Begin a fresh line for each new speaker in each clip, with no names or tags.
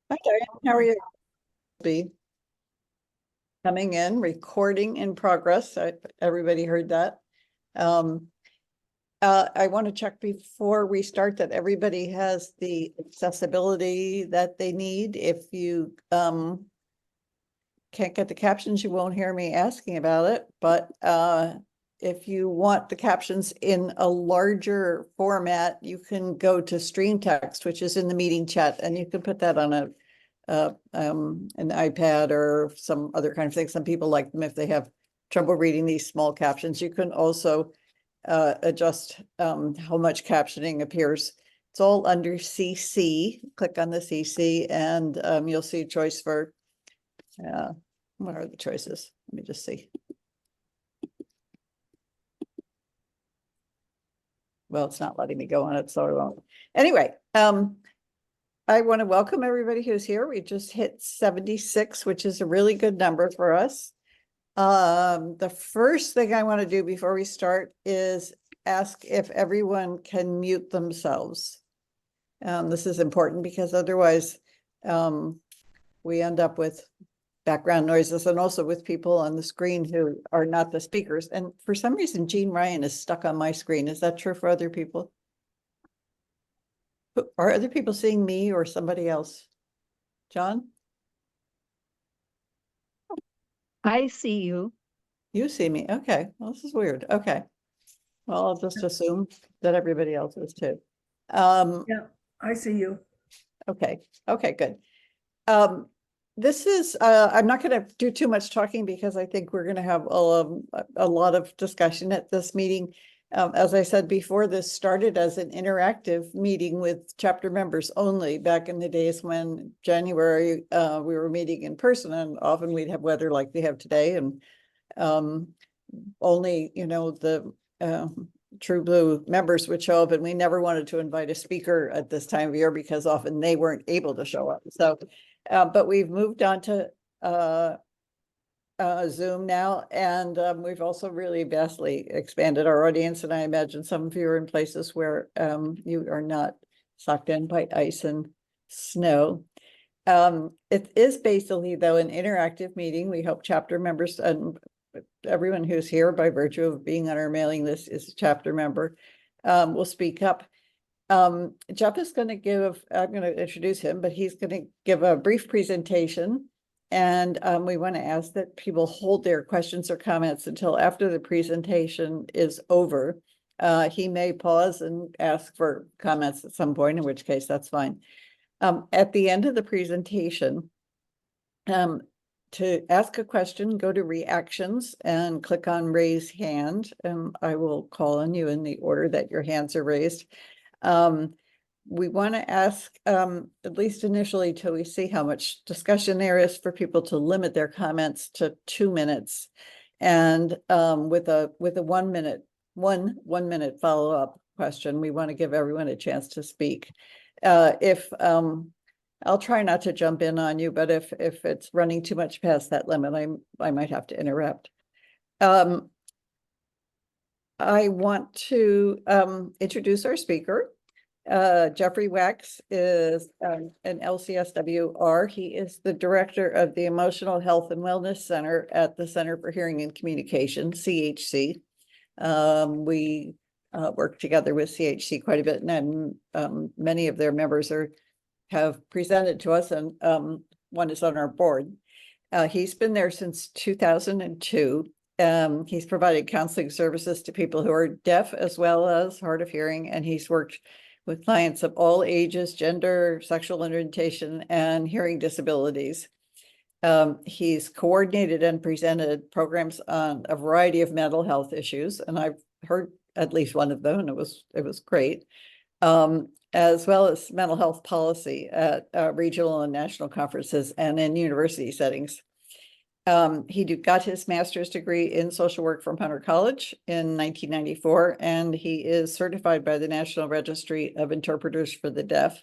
Hi, Diane. How are you? Be coming in, recording in progress. Everybody heard that. Um, I want to check before we start that everybody has the accessibility that they need. If you can't get the captions, you won't hear me asking about it. But if you want the captions in a larger format, you can go to stream text, which is in the meeting chat, and you can put that on an iPad or some other kind of thing. Some people like them if they have trouble reading these small captions. You can also adjust how much captioning appears. It's all under CC. Click on the CC and you'll see a choice for, what are the choices? Let me just see. Well, it's not letting me go on it, so I won't. Anyway, I want to welcome everybody who's here. We just hit 76, which is a really good number for us. The first thing I want to do before we start is ask if everyone can mute themselves. This is important because otherwise we end up with background noises and also with people on the screen who are not the speakers. And for some reason, Jean Ryan is stuck on my screen. Is that true for other people? Are other people seeing me or somebody else? John?
I see you.
You see me. Okay. Well, this is weird. Okay. Well, I'll just assume that everybody else is too.
Yeah, I see you.
Okay. Okay, good. This is, I'm not going to do too much talking because I think we're going to have a lot of discussion at this meeting. As I said before, this started as an interactive meeting with chapter members only back in the days when January, we were meeting in person, and often we'd have weather like we have today, and only, the True Blue members would show up, and we never wanted to invite a speaker at this time of year because often they weren't able to show up. So, but we've moved on to Zoom now, and we've also really vastly expanded our audience. And I imagine some of you are in places where you are not sucked in by ice and snow. It is basically, though, an interactive meeting. We hope chapter members and everyone who's here by virtue of being on our mailing list is a chapter member, will speak up. Jeff is going to give, I'm going to introduce him, but he's going to give a brief presentation. And we want to ask that people hold their questions or comments until after the presentation is over. He may pause and ask for comments at some point, in which case that's fine. At the end of the presentation, to ask a question, go to reactions and click on raise hand, and I will call on you in the order that your hands are raised. We want to ask, at least initially, till we see how much discussion there is, for people to limit their comments to 2 minutes, and with a 1 minute, one minute follow-up question. We want to give everyone a chance to speak. If I'll try not to jump in on you, but if it's running too much past that limit, I might have to interrupt. I want to introduce our speaker. Jeffrey Wax is an LCSWR. He is the director of the Emotional Health and Wellness Center at the Center for Hearing and Communication, CHC. We work together with CHC quite a bit, and many of their members have presented to us, and one is on our board. He's been there since 2002. He's provided counseling services to people who are deaf as well as hard of hearing, and he's worked with clients of all ages, gender, sexual orientation, and hearing disabilities. He's coordinated and presented programs on a variety of mental health issues, and I've heard at least one of them, and it was great. As well as mental health policy at regional and national conferences and in university settings. He got his master's degree in social work from Hunter College in 1994, and he is certified by the National Registry of Interpreters for the Deaf.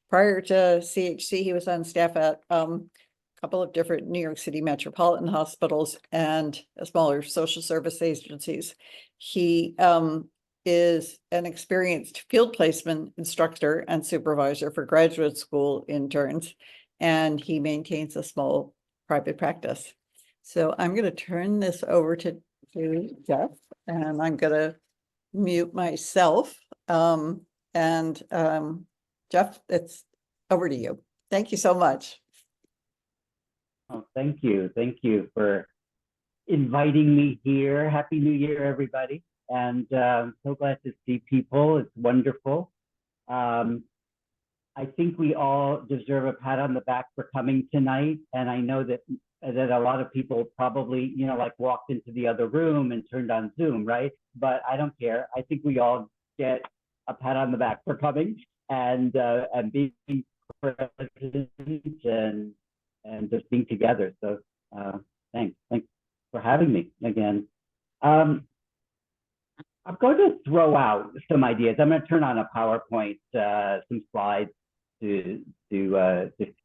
Prior to CHC, he was on staff at a couple of different New York City metropolitan hospitals and smaller social service agencies. He is an experienced field placement instructor and supervisor for graduate school interns, and he maintains a small private practice. So I'm going to turn this over to Jeff, and I'm going to mute myself. Jeff, it's over to you. Thank you so much.
Oh, thank you. Thank you for inviting me here. Happy New Year, everybody. And so glad to see people. It's wonderful. I think we all deserve a pat on the back for coming tonight. And I know that a lot of people probably, like walked into the other room and turned on Zoom, right? But I don't care. I think we all get a pat on the back for coming and being present and just being together. So thanks for having me again. I'm going to throw out some ideas. I'm going to turn on a PowerPoint, some slides to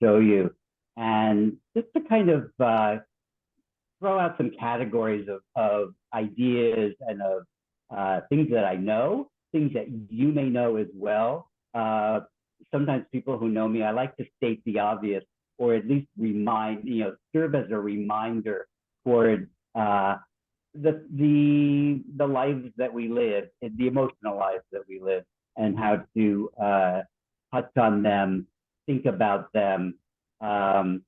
show you, and just to kind of throw out some categories of ideas and of things that I know, things that you may know as well. Sometimes people who know me, I like to state the obvious, or at least remind, serve as a reminder toward the lives that we live, the emotional lives that we live, and how to touch on them, think about them. And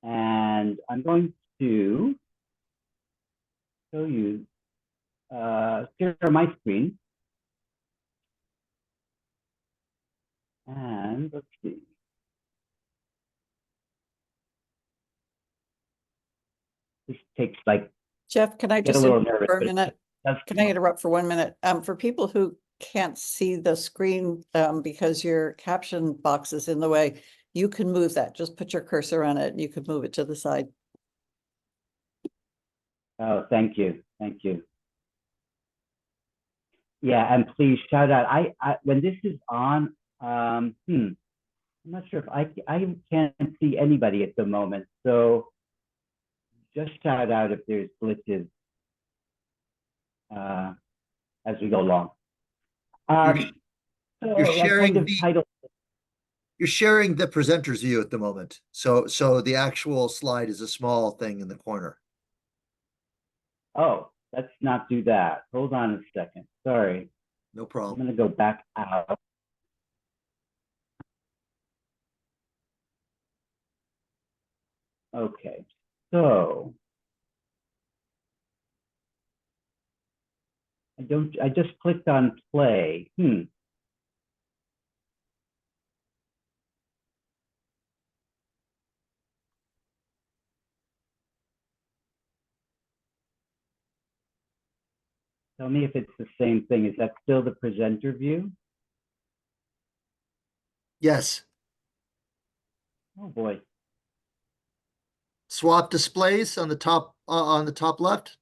I'm going to show you, share my screen. And let's see. This takes like,
Jeff, can I
get a
just
little
interrupt
nervous.
for a minute? Can I interrupt for 1 minute? For people who can't see the screen because your caption box is in the way, you can move that. Just put your cursor on it and you can move it to the side.
Oh, thank you. Thank you. Yeah, and please shout out. I when this is on, I'm not sure if I can't see anybody at the moment. So just shout out if there's glitches as we go along.
You're sharing
title.
You're sharing the presenter's view at the moment. So the actual slide is a small thing in the corner.
Oh, let's not do that. Hold on a second. Sorry.
No
I'm
problem.
going to go back out. Okay, so I just clicked on play. Tell me if it's the same thing. Is that still the presenter view?
Yes.
Oh boy.
Swap displays on the top left.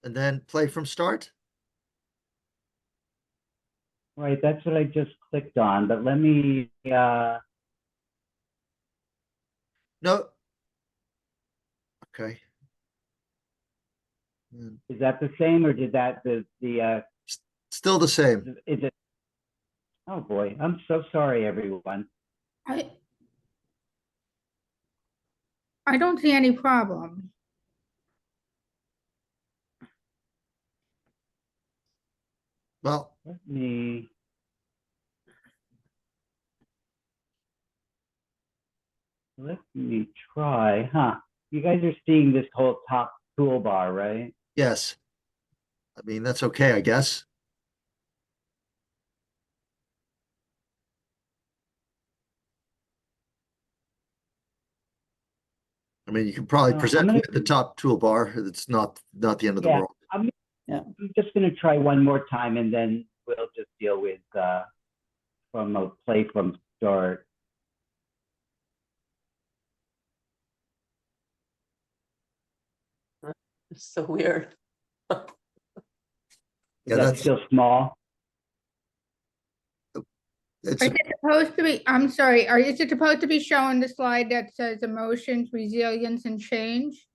And then play from start.
Right, that's what I just clicked on, but let me
No. Okay.
is that the same, or did that
Still the same.
is it? Oh boy, I'm so sorry, everyone.
I don't see any problem.
Well,
Let me try, You guys are seeing this whole top toolbar, right?
yes. I mean, that's okay, I guess. I mean, you can probably present with the top toolbar. It's not the end of the world.
I'm just going to try one more time, and then we'll just deal with from a play from start.
It's so weird.
Yeah,
that's still small.
It's
Is it supposed to be, I'm sorry, is it supposed to be showing the slide that says emotions, resilience, and change?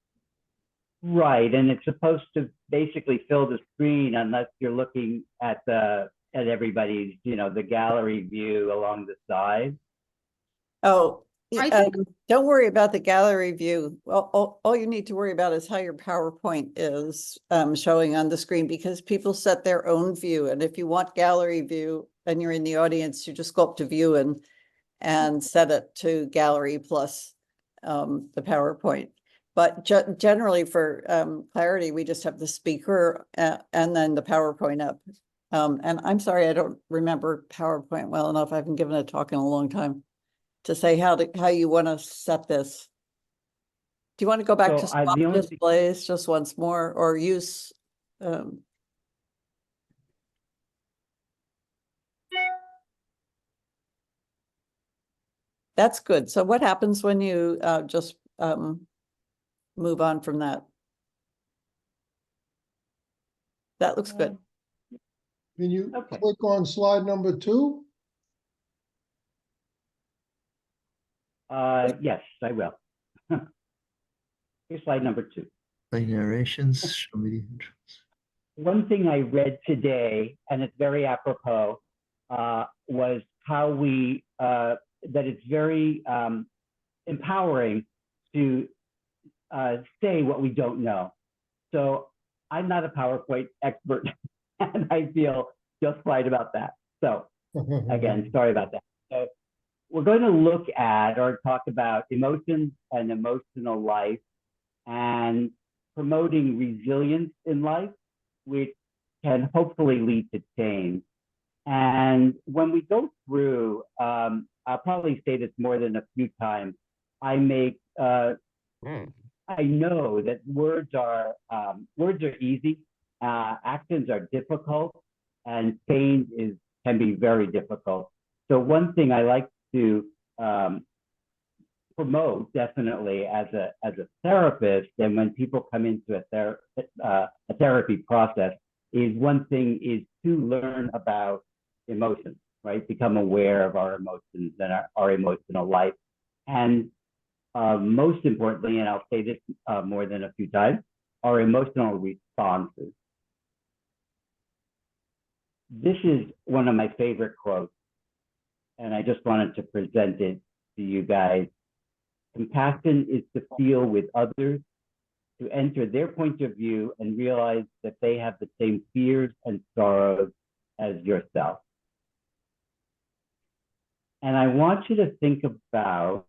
Right, and it's supposed to basically fill the screen unless you're looking at everybody's, the gallery view along the side.
Oh,
I think-
don't worry about the gallery view. All you need to worry about is how your PowerPoint is showing on the screen, because people set their own view. And if you want gallery view and you're in the audience, you just go up to view and set it to gallery plus the PowerPoint. But generally for clarity, we just have the speaker and then the PowerPoint up. And I'm sorry, I don't remember PowerPoint well enough. I haven't given a talk in a long time to say how you want to set this. Do you want to go back
So
to swap
the only thing-
displays just once more, or use? That's good. So what happens when you just move on from that? That looks good.
Can you
Okay.
click on slide number 2?
Yes, I will. Here's slide number 2.
Play narrations, show me the intro.
One thing I read today, and it's very apropos, was how that it's very empowering to say what we don't know. So I'm not a PowerPoint expert, and I feel just right about that. So again, sorry about that. So we're going to look at or talk about emotions and emotional life and promoting resilience in life, which can hopefully lead to change. And when we go through, I'll probably say this more than a few times, I know that words are easy, actions are difficult, and change can be very difficult. So one thing I like to promote definitely as a therapist, and when people come into a therapy process, is one thing is to learn about emotions, right? Become aware of our emotions and our emotional life. And most importantly, and I'll say this more than a few times, our emotional responses. This is one of my favorite quotes, and I just wanted to present it to you guys. Compassion is to feel with others, to enter their point of view and realize that they have the same fears and sorrows as yourself. And I want you to think about,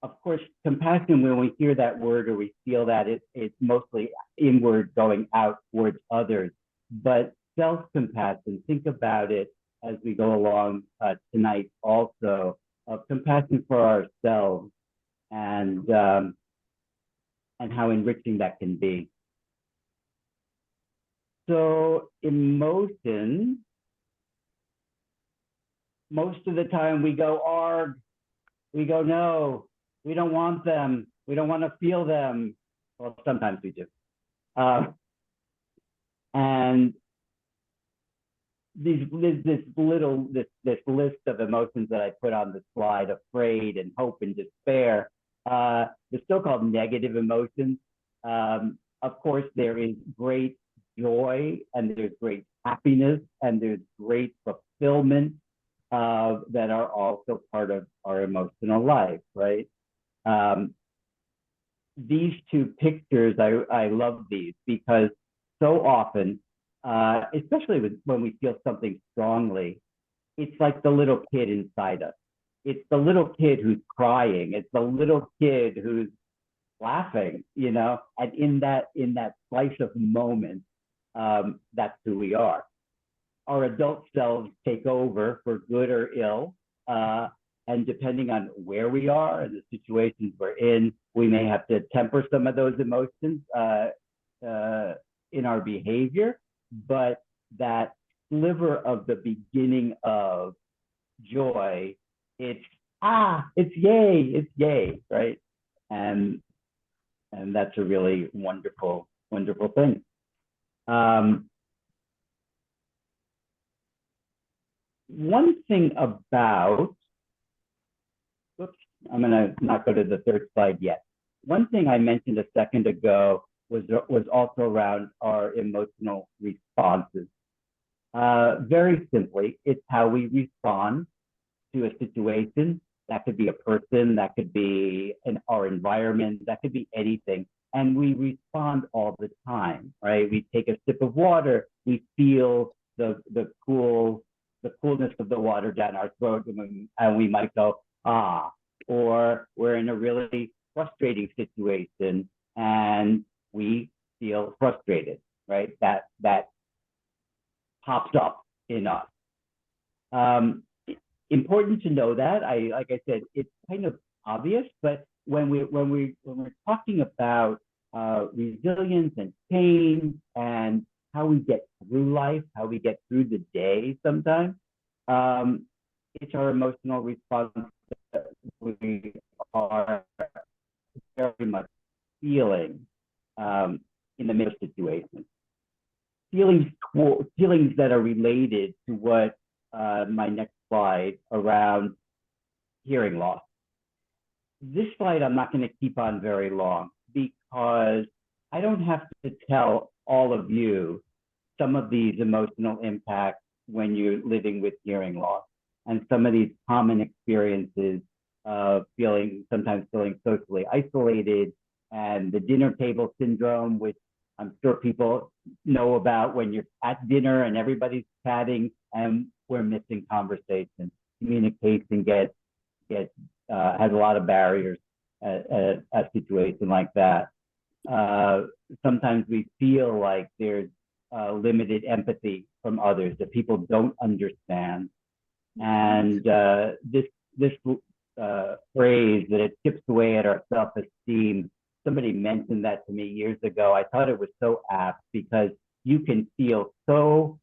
of course, compassion, when we hear that word or we feel that, it's mostly inward, going out towards others. But self-compassion, think about it as we go along tonight also, of compassion for ourselves and how enriching that can be. So emotion, most of the time we go arg, we go no, we don't want them, we don't want to feel them. Well, sometimes we do. And this list of emotions that I put on the slide, afraid and hope and despair, the so-called negative emotions. Of course, there is great joy and there's great happiness and there's great fulfillment that are also part of our emotional life, right? These two pictures, I love these because so often, especially when we feel something strongly, it's like the little kid inside us. It's the little kid who's crying. It's the little kid who's laughing, and in that slice of moment, that's who we are. Our adult selves take over for good or ill, and depending on where we are and the situations we're in, we may have to temper some of those emotions in our behavior, but that sliver of the beginning of joy, it's yay, right? And that's a really wonderful thing. One thing about, oops, I'm gonna not go to the third slide yet. one thing I mentioned a second ago was also around our emotional responses. Very simply, it's how we respond to a situation. That could be a person, that could be our environment, that could be anything. And we respond all the time, right? We take a sip of water, we feel the coolness of the water down our throat, and we might go, ah, or we're in a really frustrating situation and we feel frustrated, right? That pops up in us. Important to know that. Like I said, it's kind of obvious, but when we're talking about resilience and change and how we get through life, how we get through the day sometimes, it's our emotional response that we are very much feeling in the middle of situations. Feelings that are related to what my next slide around hearing loss. This slide I'm not going to keep on very long because I don't have to tell all of you some of these emotional impacts when you're living with hearing loss and some of these common experiences of sometimes feeling socially isolated, and the dinner table syndrome, which I'm sure people know about when you're at dinner and everybody's chatting and we're missing conversation. Communication has a lot of barriers at a situation like that. Sometimes we feel like there's limited empathy from others, that people don't understand. And this phrase that it chips away at our self-esteem, somebody mentioned that to me years ago. I thought it was so apt because you can feel so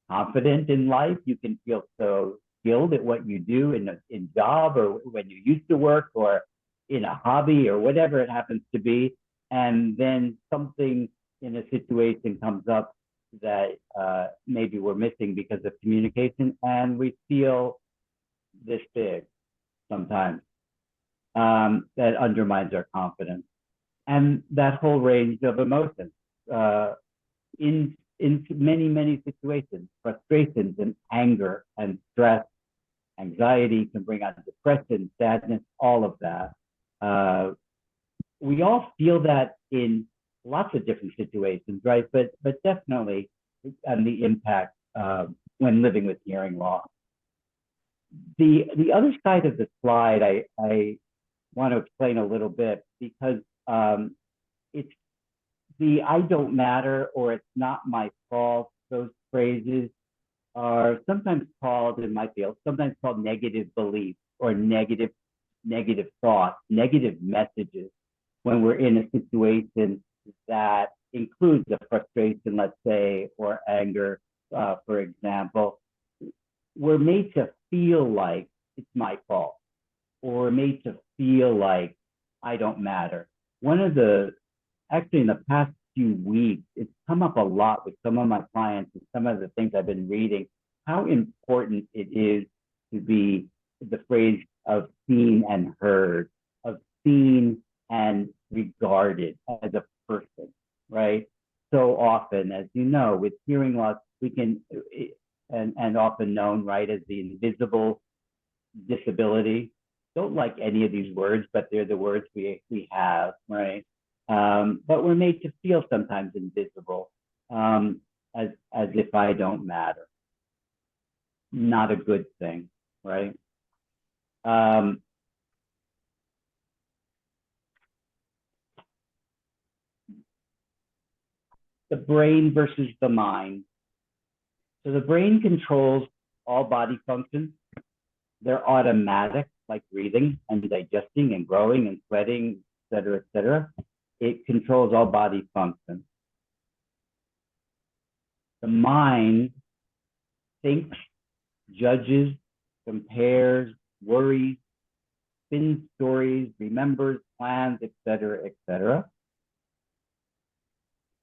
confident in life. You can feel so skilled at what you do in job, or when you used to work, or in a hobby, or whatever it happens to be. And then something in a situation comes up that maybe we're missing because of communication, and we feel this big sometimes. That undermines our confidence. And that whole range of emotions in many, many situations, frustrations and anger and stress, anxiety can bring on depression, sadness, all of that. We all feel that in lots of different situations, right? But definitely on the impact when living with hearing loss. The other side of the slide, I want to explain a little bit, because it's the I don't matter or it's not my fault. Those phrases are sometimes called, in my field, sometimes called negative beliefs or negative thoughts, negative messages when we're in a situation that includes a frustration, let's say, or anger, for example. We're made to feel like it's my fault, or we're made to feel like I don't matter. Actually in the past few weeks, it's come up a lot with some of my clients and some of the things I've been reading, how important it is to be the phrase of seen and heard, of seen and regarded as a person, right? So often, as you know, with hearing loss, we can, and often known, right, as the invisible disability. Don't like any of these words, but they're the words we have, right? But we're made to feel sometimes invisible, as if I don't matter. Not a good thing, right? The brain versus the mind. So the brain controls all body functions. They're automatic, like breathing and digesting and growing and sweating, et cetera, et cetera. It controls all body functions. The mind thinks, judges, compares, worries, spins stories, remembers, plans, et cetera, et cetera.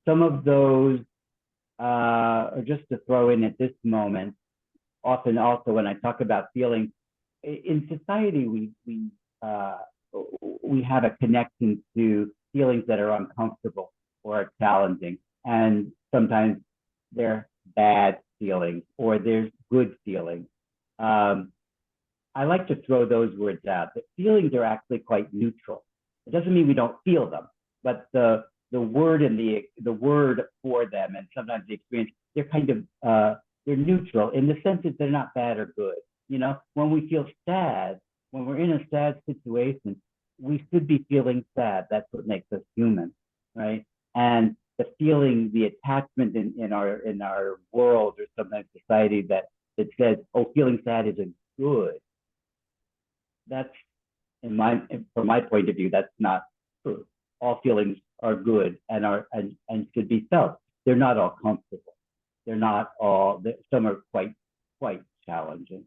Some of those are just to throw in at this moment. Often also when I talk about feelings, in society, we have a connection to feelings that are uncomfortable or challenging. And sometimes they're bad feelings or there's good feelings. I like to throw those words out. The feelings are actually quite neutral. It doesn't mean we don't feel them, but the word and the word for them and sometimes the experience, they're kind of they're neutral in the sense that they're not bad or good. You know, when we feel sad, when we're in a sad situation, we should be feeling sad. That's what makes us human, right? And the feeling, the attachment in our world or sometimes society that says, oh, feeling sad isn't good. That's from my point of view, that's not true. All feelings are good and should be felt. They're not all comfortable. They're not all. Some are quite challenging.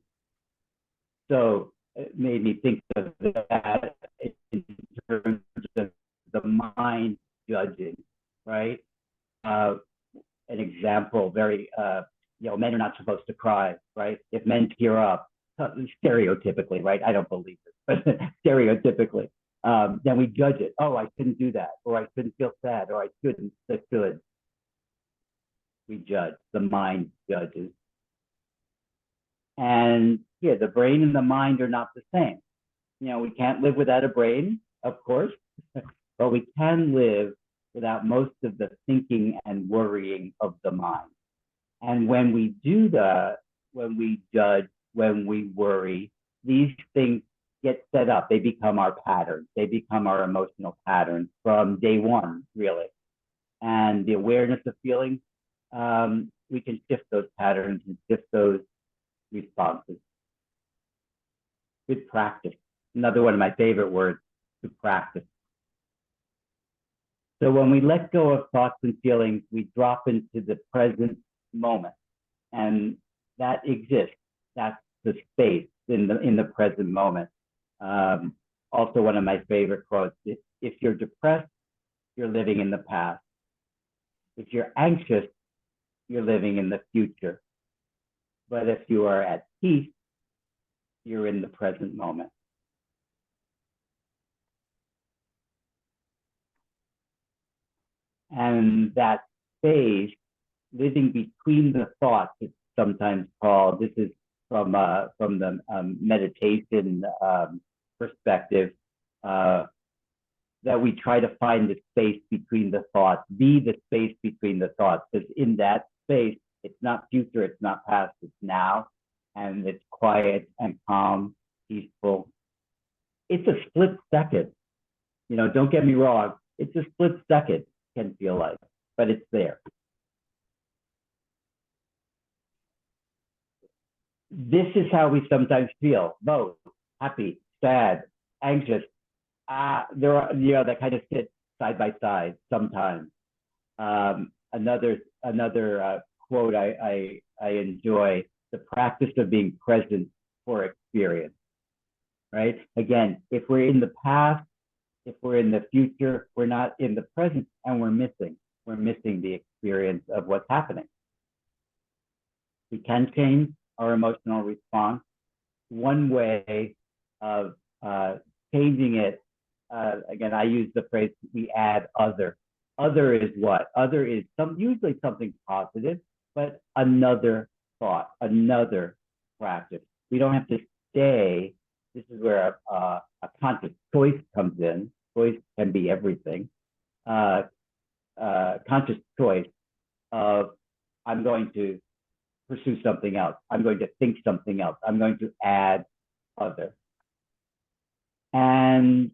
So it made me think of that in terms of the mind judging, right? An example, very, men are not supposed to cry, right? If men tear up, stereotypically, right? I don't believe it, but stereotypically, then we judge it. Oh, I shouldn't do that, or I shouldn't feel sad, or I shouldn't. That should. We judge. The mind judges. And yeah, the brain and the mind are not the same. You know, we can't live without a brain, of course, but we can live without most of the thinking and worrying of the mind. And when we do that, when we judge, when we worry, these things get set up. They become our patterns. They become our emotional patterns from day one, really. And the awareness of feelings, we can shift those patterns and shift those responses with practice. Another one of my favorite words, to practice. So when we let go of thoughts and feelings, we drop into the present moment, and that exists. That's the space in the present moment. Also, one of my favorite quotes: "If you're depressed, you're living in the past. If you're anxious, you're living in the future. But if you are at peace, you're in the present moment." And that space, living between the thoughts, it's sometimes called. This is from the meditation perspective, that we try to find the space between the thoughts, be the space between the thoughts, because in that space, it's not future, it's not past, it's now, and it's quiet and calm, peaceful. It's a split second. You know, don't get me wrong, it's a split second, can feel like, but it's there. This is how we sometimes feel, both happy, sad, anxious. There are, that kind of sit side by side sometimes. Another quote I enjoy: the practice of being present for experience, right? Again, if we're in the past, if we're in the future, we're not in the present, and we're missing the experience of what's happening. We can change our emotional response. One way of changing it, again, I use the phrase, we add other. Other is what? Other is usually something positive, but another thought, another practice. We don't have to stay. This is where a conscious choice comes in. Choice can be everything. Conscious choice of, I'm going to pursue something else. I'm going to think something else. I'm going to add other. And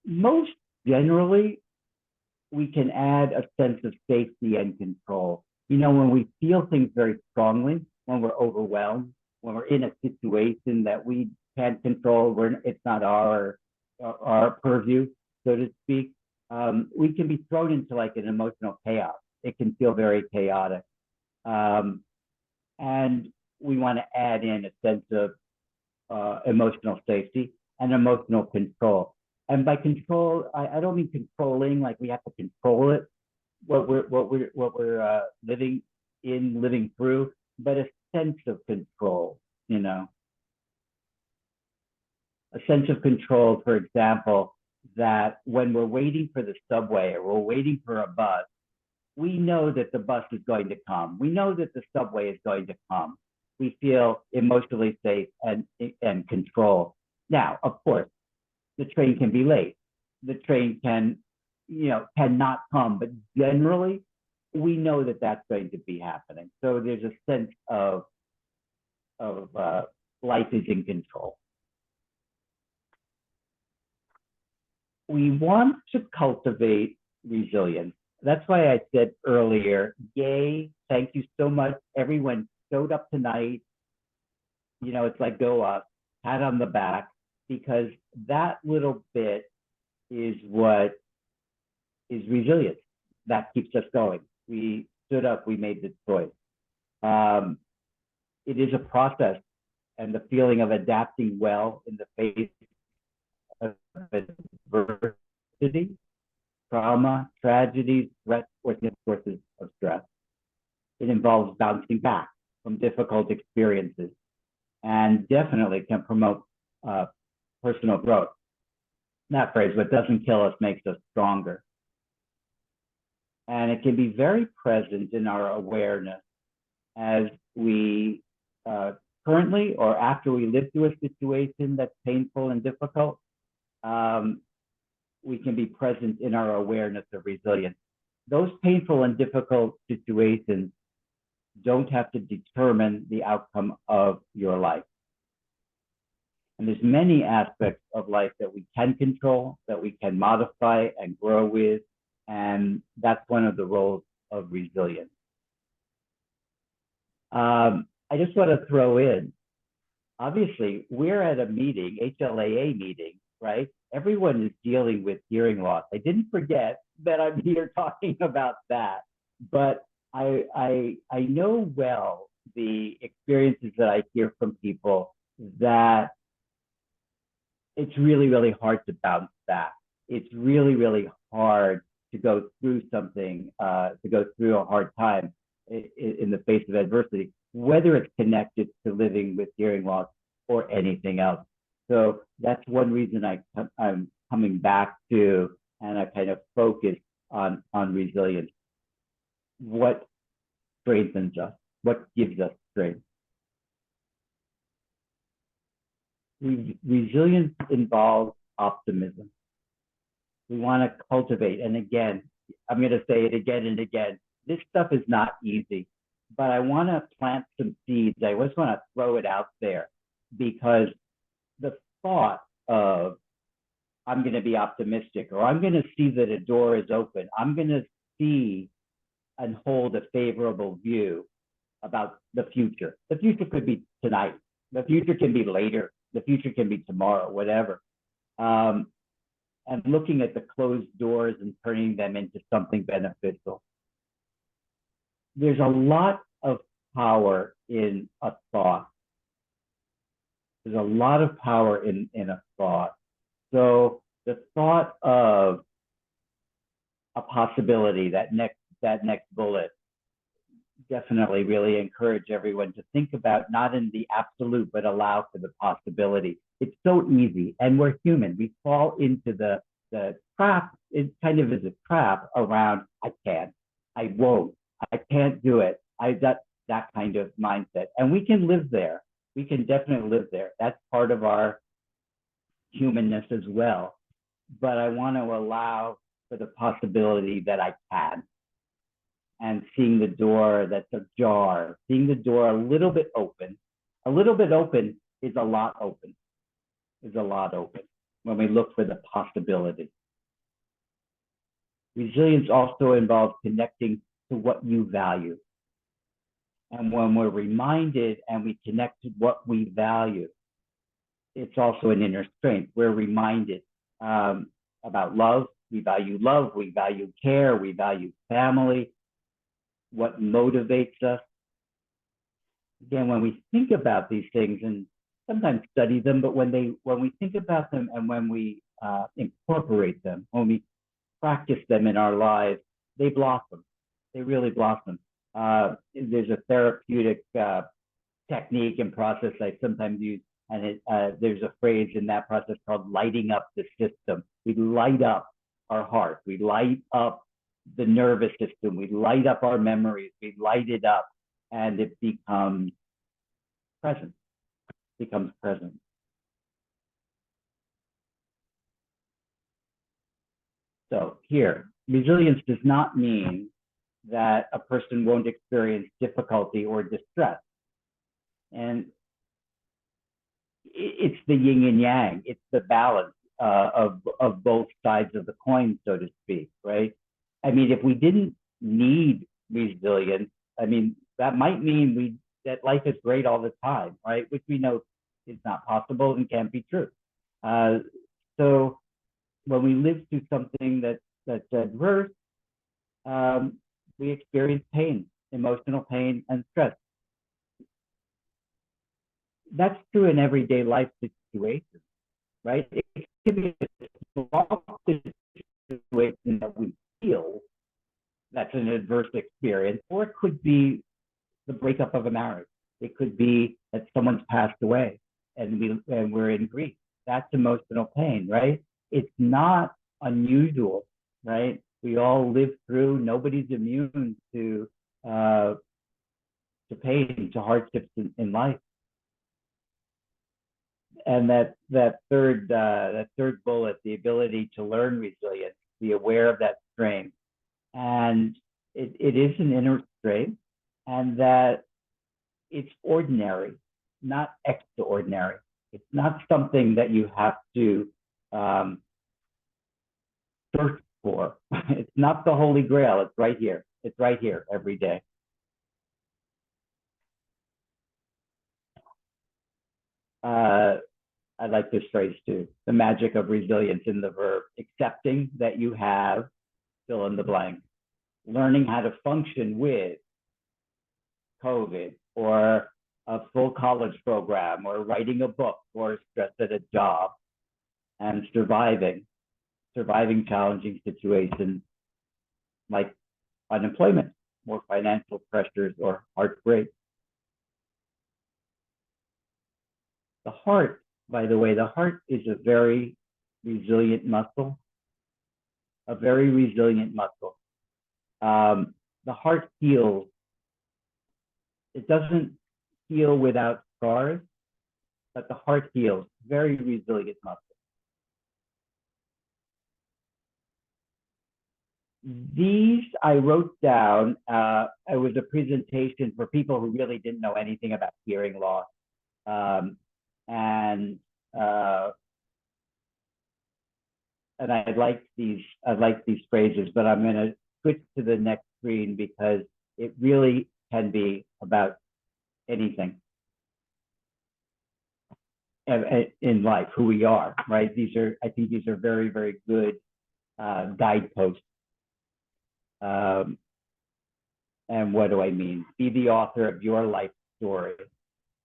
most generally, we can add a sense of safety and control. You know, when we feel things very strongly, when we're overwhelmed, when we're in a situation that we can't control, it's not our purview, so to speak, we can be thrown into like an emotional chaos. It can feel very chaotic. And we want to add in a sense of emotional safety and emotional control. And by control, I don't mean controlling, like we have to control it, what we're living through, but a sense of control, you know. a sense of control, for example, that when we're waiting for the subway or we're waiting for a bus, we know that the bus is going to come. We know that the subway is going to come. We feel emotionally safe and control. Now, of course, the train can be late. The train cannot come, but generally, we know that that's going to be happening. So there's a sense of life is in control. We want to cultivate resilience. That's why I said earlier, yay, thank you so much. Everyone showed up tonight. It's like go up, pat on the back, because that little bit is what is resilience. That keeps us going. We stood up, we made the choice. It is a process, and the feeling of adapting well in the face of adversity, trauma, tragedies, threats, or sources of stress. It involves bouncing back from difficult experiences and definitely can promote personal growth. That phrase, what doesn't kill us makes us stronger. And it can be very present in our awareness as we currently or after we live through a situation that's painful and difficult, we can be present in our awareness of resilience. Those painful and difficult situations don't have to determine the outcome of your life. And there's many aspects of life that we can control, that we can modify and grow with, and that's one of the roles of resilience. I just want to throw in, obviously, we're at a meeting, HLAA meeting, right? Everyone is dealing with hearing loss. I didn't forget that I'm here talking about that, but I know well the experiences that I hear from people that it's really, really hard to bounce back. It's really, really hard to go through something, to go through a hard time in the face of adversity, whether it's connected to living with hearing loss or anything else. So that's one reason I'm coming back to, and I kind of focus on resilience. What strengthens us? What gives us strength? Resilience involves optimism. We want to cultivate, and again, I'm going to say it again and again, this stuff is not easy, but I want to plant some seeds. I just want to throw it out there, because the thought of I'm going to be optimistic, or I'm going to see that a door is open, I'm going to see and hold a favorable view about the future. The future could be tonight. The future can be later. The future can be tomorrow, whatever. And looking at the closed doors and turning them into something beneficial. There's a lot of power in a thought. There's a lot of power in a thought. So the thought of a possibility, that next bullet, definitely really encourage everyone to think about, not in the absolute, but allow for the possibility. It's so easy, and we're human. We fall into the trap. It kind of is a trap around, I can't, I won't, I can't do it. That kind of mindset. And we can live there. We can definitely live there. That's part of our humanness as well. But I want to allow for the possibility that I can. And seeing the door that's ajar, seeing the door a little bit open. A little bit open is a lot open, when we look for the possibility. Resilience also involves connecting to what you value. And when we're reminded and we connect to what we value, it's also an inner strength. We're reminded about love. We value care, we value family, what motivates us. Again, when we think about these things and sometimes study them, but when we think about them and when we incorporate them, when we practice them in our lives, they blossom. They really blossom. There's a therapeutic technique and process I sometimes use And there's a phrase in that process called lighting up the system. We light up our heart. We light up the nervous system. We light up our memories. We light it up, and it becomes present. Becomes present. So here, resilience does not mean that a person won't experience difficulty or distress. And it's the yin and yang. It's the balance of both sides of the coin, so to speak, right? I mean, if we didn't need resilience, I mean, that might mean that life is great all the time, right? Which we know is not possible and can't be true. So when we live through something that's adverse, we experience pain, emotional pain, and stress. That's true in everyday life situations, right? It can be a small situation that we feel that's an adverse experience, or it could be the breakup of a marriage. It could be that someone's passed away and we're in grief. That's emotional pain, right? It's not unusual, right? We all live through. Nobody's immune to pain, to hardships in life. And that third bullet, the ability to learn resilience, be aware of that strength, and it is an inner strength, and that it's ordinary, not extraordinary. It's not something that you have to search for. It's not the Holy Grail. It's right here. It's right here every day. I like this phrase too. The magic of resilience in the verb, accepting that you have fill in the blank, learning how to function with COVID or a full college program or writing a book or stress at a job, and surviving challenging situations like unemployment or financial pressures or heartbreak. The heart, by the way, the heart is a very resilient muscle, a very resilient muscle. The heart heals. It doesn't heal without scars, but the heart heals. Very resilient muscle. These I wrote down. It was a presentation for people who really didn't know anything about hearing loss. And I like these phrases, but I'm going to switch to the next screen because it really can be about anything in life, who we are, right? I think these are very, very good guideposts. And what do I mean? Be the author of your life story.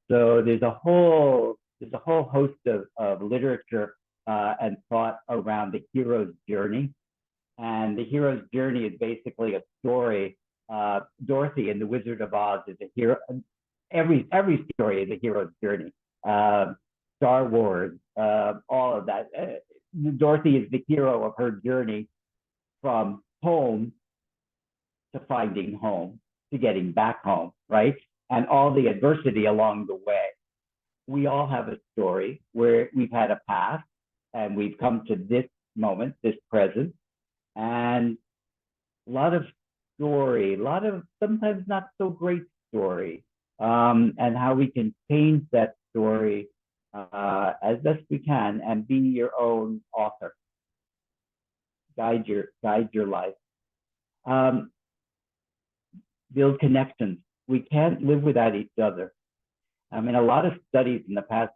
So there's a whole host of literature and thought around the hero's journey. And the hero's journey is basically a story. Dorothy in The Wizard of Oz is a hero. Every story is a hero's journey. Star Wars, all of that. Dorothy is the hero of her journey from home to finding home, to getting back home, right? And all the adversity along the way. We all have a story where we've had a past and we've come to this moment, this present, and a lot of story, a lot of sometimes not so great story, and how we can change that story as best we can and be your own author. Guide your life. Build connections. We can't live without each other. I mean, a lot of studies in the past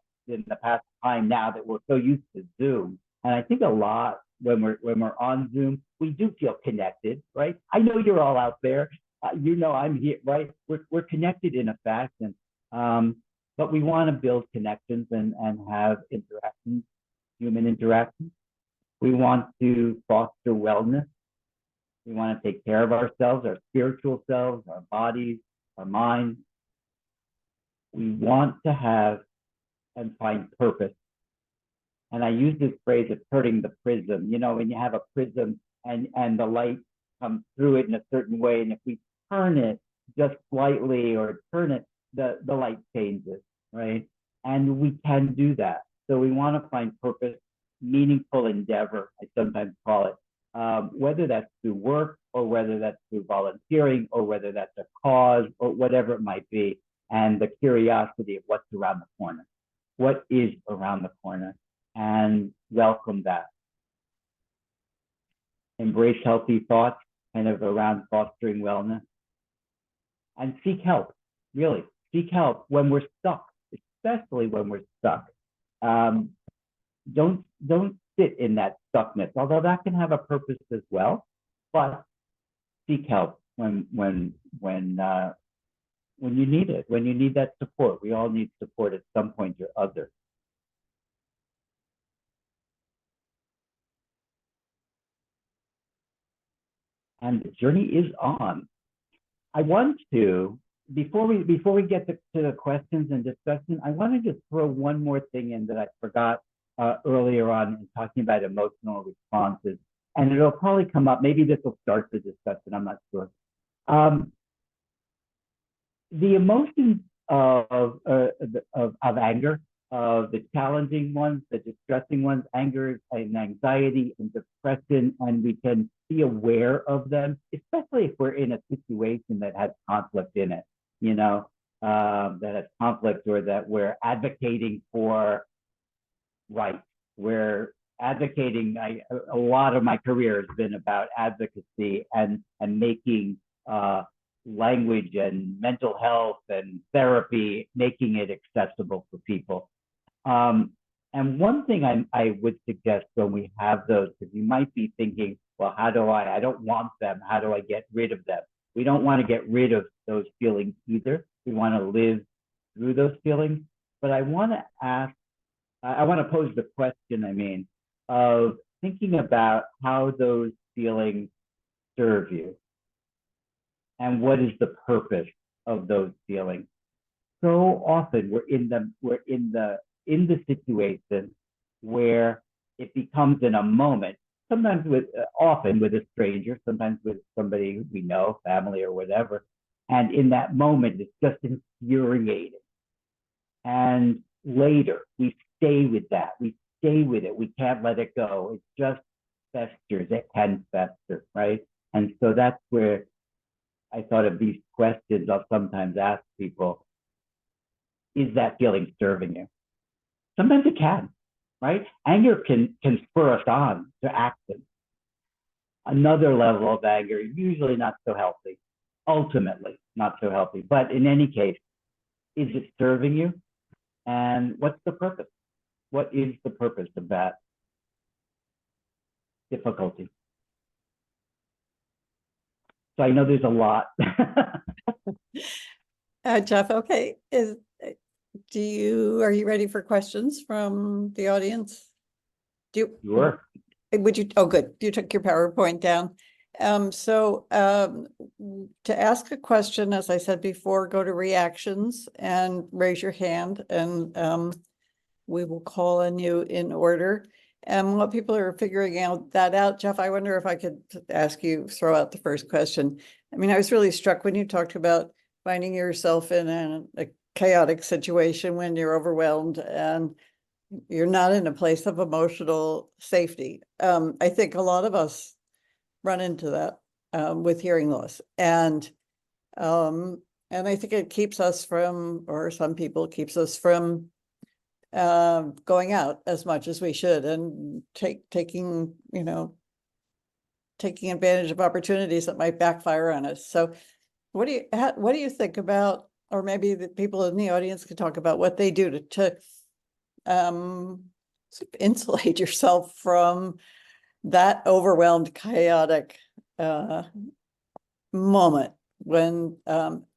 time now that we're so used to Zoom, and I think a lot when we're on Zoom, we do feel connected, right? I know you're all out there. You know I'm here, right? We're connected in a fashion, but we want to build connections and have interactions, human interactions. We want to foster wellness. We want to take care of ourselves, our spiritual selves, our bodies, our minds. We want to have and find purpose. And I use this phrase of turning the prism. You know, when you have a prism and the light comes through it in a certain way, and if we turn it just slightly or turn it, the light changes, right? And we can do that. So we want to find purpose, meaningful endeavor, I sometimes call it, whether that's through work or whether that's through volunteering or whether that's a cause or whatever it might be, and the curiosity of what's around the corner. What is around the corner? And welcome that. Embrace healthy thoughts, kind of around fostering wellness. And seek help, really. Seek help when we're stuck, especially when we're stuck. Don't sit in that stuckness, although that can have a purpose as well. But seek help when you need it, when you need that support. We all need support at some point or other. And the journey is on. I want to, before we get to the questions and discussion, I want to just throw one more thing in that I forgot earlier on in talking about emotional responses. And it'll probably come up, maybe this will start the discussion, I'm not sure. The emotions of anger, of the challenging ones, the distressing ones, anger and anxiety and depression, and we can be aware of them, especially if we're in a situation that has conflict in it, you know, that has conflict or that we're advocating for rights. We're advocating, a lot of my career has been about advocacy and making language and mental health and therapy, making it accessible for people. And one thing I would suggest when we have those, because you might be thinking, well, how do I don't want them. How do I get rid of them? We don't want to get rid of those feelings either. We want to live through those feelings. But I want to pose the question, of thinking about how those feelings serve you and what is the purpose of those feelings. So often we're in the situation where it becomes in a moment, sometimes often with a stranger, sometimes with somebody we know, family or whatever. And in that moment, it's just infuriating. And later we stay with that. We stay with it. We can't let it go. It just festers. It can fester, right? And so that's where I thought of these questions I'll sometimes ask people. Is that feeling serving you? Sometimes it can, right? Anger can spur us on to action. Another level of anger, usually not so healthy, ultimately not so healthy. But in any case, is it serving you? And what's the purpose? What is the purpose of that difficulty? So I know there's a lot.
Jeff, okay, are you ready for questions from the audience?
Sure.
Oh, good, you took your PowerPoint down. To ask a question, as I said before, go to reactions and raise your hand, and we will call on you in order. And while people are figuring out, Jeff, I wonder if I could ask you, throw out the first question. I was really struck when you talked about finding yourself in a chaotic situation when you're overwhelmed and you're not in a place of emotional safety. I think a lot of us run into that with hearing loss. And I think it keeps us from, or some people keeps us from going out as much as we should and taking advantage of opportunities that might backfire on us. So what do you think about, or maybe the people in the audience could talk about what they do to insulate yourself from that overwhelmed, chaotic moment when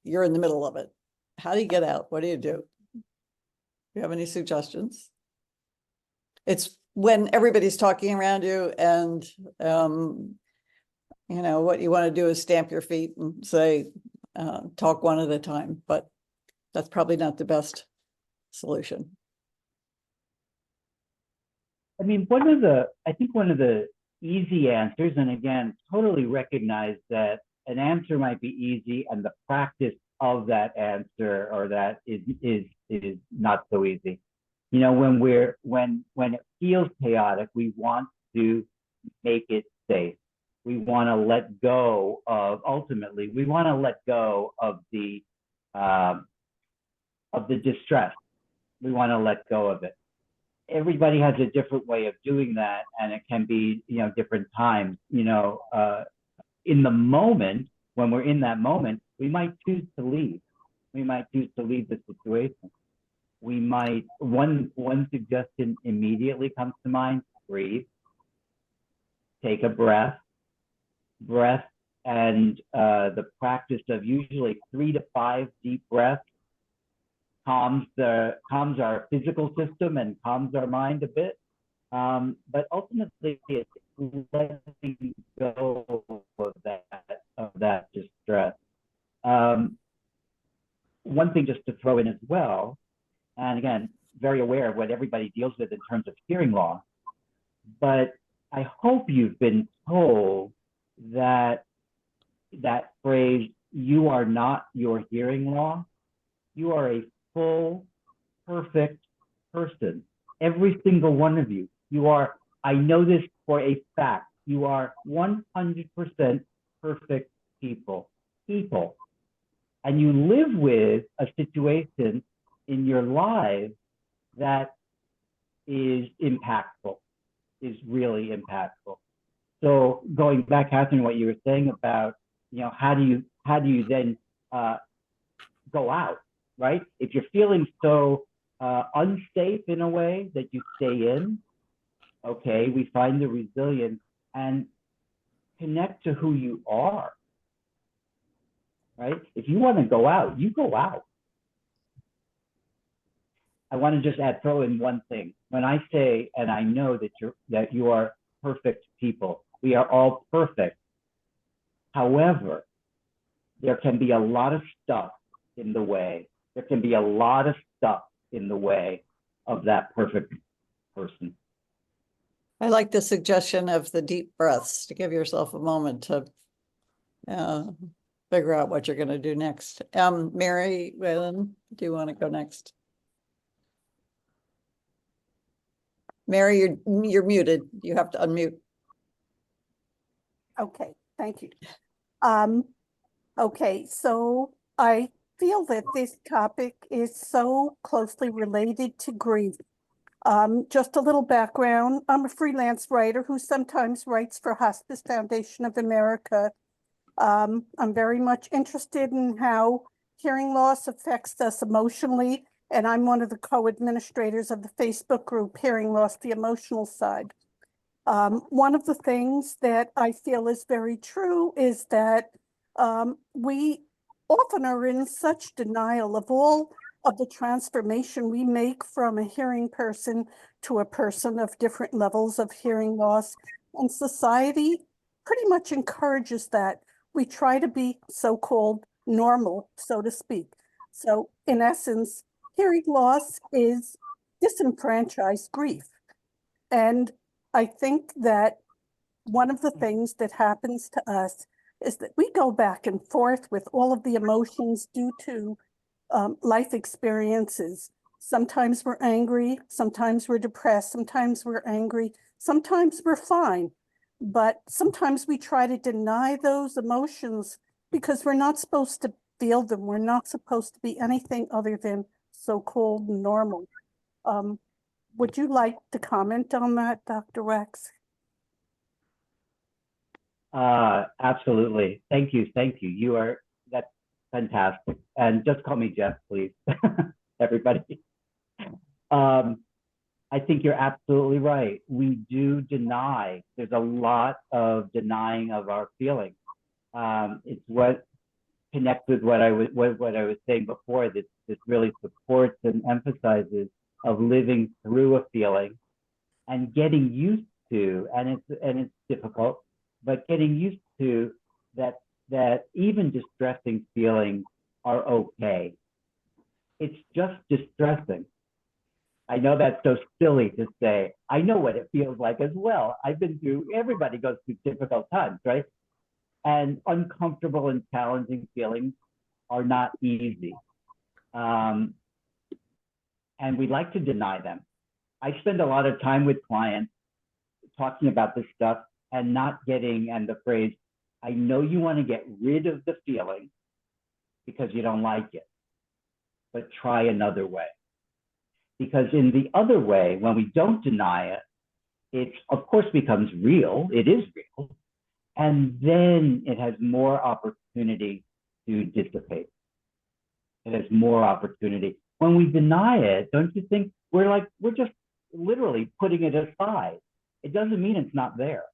you're in the middle of it? How do you get out? What do you do? Do you have any suggestions? It's when everybody's talking around you and what you want to do is stamp your feet and say, talk one at a time, but that's probably not the best solution.
I mean, I think one of the easy answers, and again, totally recognize that an answer might be easy and the practice of that answer or that is not so easy. You know, when it feels chaotic, we want to make it safe. We want to let go of, ultimately, we want to let go of the distress. We want to let go of it. Everybody has a different way of doing that, and it can be, you know, different times. You know, in the moment, when we're in that moment, we might choose to leave. We might choose to leave the situation. We might, one suggestion immediately comes to mind: breathe, take a breath, and the practice of usually 3 to 5 deep breaths calms our physical system and calms our mind a bit. But ultimately, it's letting go of that distress. One thing just to throw in as well, and again, very aware of what everybody deals with in terms of hearing loss, but I hope you've been told that that phrase, "You are not your hearing loss." You are a full, perfect person. Every single one of you. You are, I know this for a fact, you are 100% perfect people. And you live with a situation in your life that is impactful, is really impactful. So going back, Catherine, what you were saying about, you know, how do you then go out, right? If you're feeling so unsafe in a way that you stay in, okay, we find the resilience and connect to who you are, right? If you want to go out, you go out. I want to just throw in one thing. When I say, and I know that you are perfect people, we are all perfect. However, there can be a lot of stuff in the way. There can be a lot of stuff in the way of that perfect person.
I like the suggestion of the deep breaths to give yourself a moment to figure out what you're going to do next. Mary Whalen, do you want to go next? Mary, you're muted. You have to unmute.
Okay, thank you. Okay, so I feel that this topic is so closely related to grief. Just a little background. I'm a freelance writer who sometimes writes for Hospice Foundation of America. I'm very much interested in how hearing loss affects us emotionally, and I'm one of the co-administrators of the Facebook group Hearing Loss, the Emotional Side. One of the things that I feel is very true is that we often are in such denial of all of the transformation we make from a hearing person to a person of different levels of hearing loss. And society pretty much encourages that. We try to be so-called normal, so to speak. So in essence, hearing loss is disenfranchised grief. And I think that one of the things that happens to us is that we go back and forth with all of the emotions due to life experiences. Sometimes we're angry, sometimes we're depressed, sometimes we're angry, sometimes we're fine. But sometimes we try to deny those emotions because we're not supposed to feel them. We're not supposed to be anything other than so-called normal. Would you like to comment on that, Dr. Wax?
Absolutely. Thank you. That's fantastic. And just call me Jeff, please, everybody. I think you're absolutely right. We do deny. There's a lot of denying of our feelings. It's what connects with what I was saying before. This really supports and emphasizes of living through a feeling and getting used to, and it's difficult, but getting used to that even distressing feelings are okay. It's just distressing. I know that's so silly to say. I know what it feels like as well. Everybody goes through difficult times, right? And uncomfortable and challenging feelings are not easy. And we like to deny them. I spend a lot of time with clients talking about this stuff and not getting, and the phrase, I know you want to get rid of the feeling because you don't like it, but try another way. Because in the other way, when we don't deny it, it of course becomes real. It is real. And then it has more opportunity to dissipate. It has more opportunity. When we deny it, don't you think we're just literally putting it aside? It doesn't mean it's not there,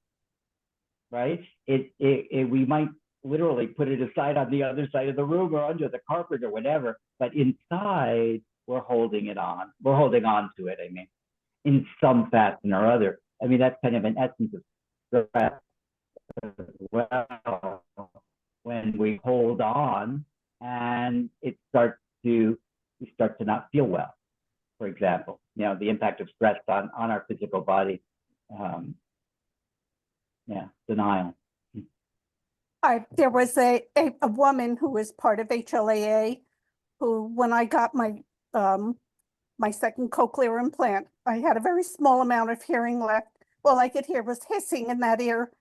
right? We might literally put it aside on the other side of the room or under the carpet or whatever, but inside we're holding it on. We're holding on to it, I mean, in some fashion or other. I mean, that's kind of an essence of stress as well. When we hold on and we start to not feel well, for example, the impact of stress on our physical body. Denial.
There was a woman who was part of HLAA who, when I got my second cochlear implant, I had a very small amount of hearing left. All I could hear was hissing in that ear.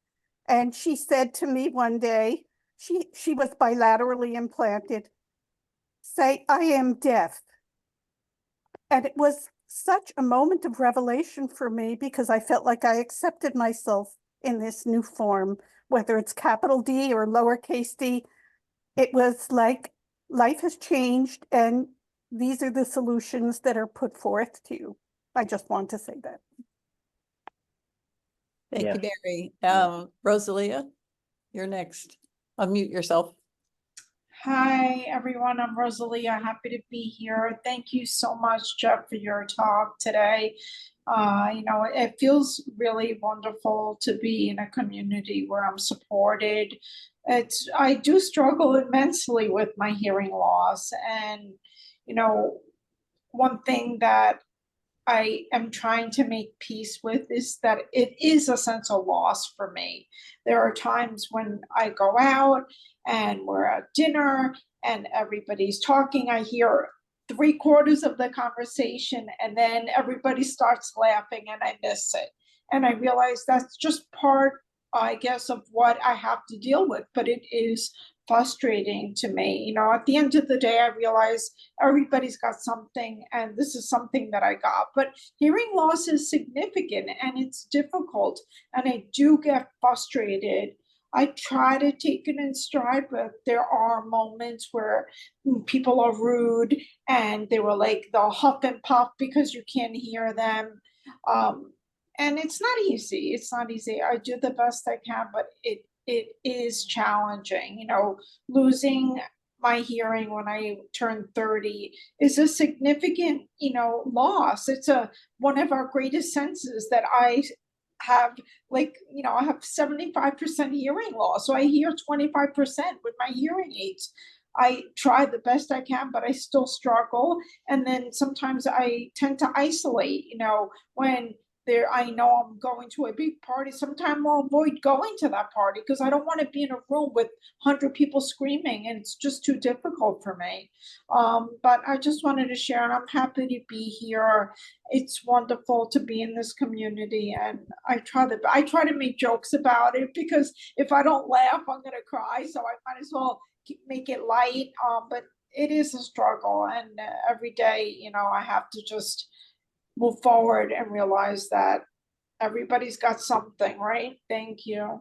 And she said to me one day, she was bilaterally implanted, say, I am deaf. And it was such a moment of revelation for me because I felt like I accepted myself in this new form, whether it's capital D or lowercase d. It was like life has changed and these are the solutions that are put forth to you. I just want to say that.
Thank
Yeah.
you, Mary.
Yeah.
Rosalia, you're next. Unmute yourself.
Hi, everyone. I'm Rosalia. Happy to be here. Thank you so much, Jeff, for your talk today. It feels really wonderful to be in a community where I'm supported. I do struggle immensely with my hearing loss. And, one thing that I am trying to make peace with is that it is a sense of loss for me. There are times when I go out and we're at dinner and everybody's talking. I hear 3/4 of the conversation and then everybody starts laughing and I miss it. And I realize that's just part, I guess, of what I have to deal with, but it is frustrating to me. At the end of the day, I realize everybody's got something and this is something that I got, but hearing loss is significant and it's difficult and I do get frustrated. I try to take it in stride, but there are moments where people are rude and they were like, they'll huff and puff because you can't hear them. And it's not easy. It's not easy. I do the best I can, but it is challenging. Losing my hearing when I turned 30 is a significant, loss. It's one of our greatest senses that I have, I have 75% hearing loss. So I hear 25% with my hearing aids. I try the best I can, but I still struggle. And then sometimes I tend to isolate, when I know I'm going to a big party. Sometimes I'll avoid going to that party because I don't want to be in a room with 100 people screaming and it's just too difficult for me. But I just wanted to share and I'm happy to be here. It's wonderful to be in this community and I try to make jokes about it because if I don't laugh, I'm going to cry. So I might as well make it light. But it is a struggle and every day, I have to just move forward and realize that everybody's got something, right? Thank you.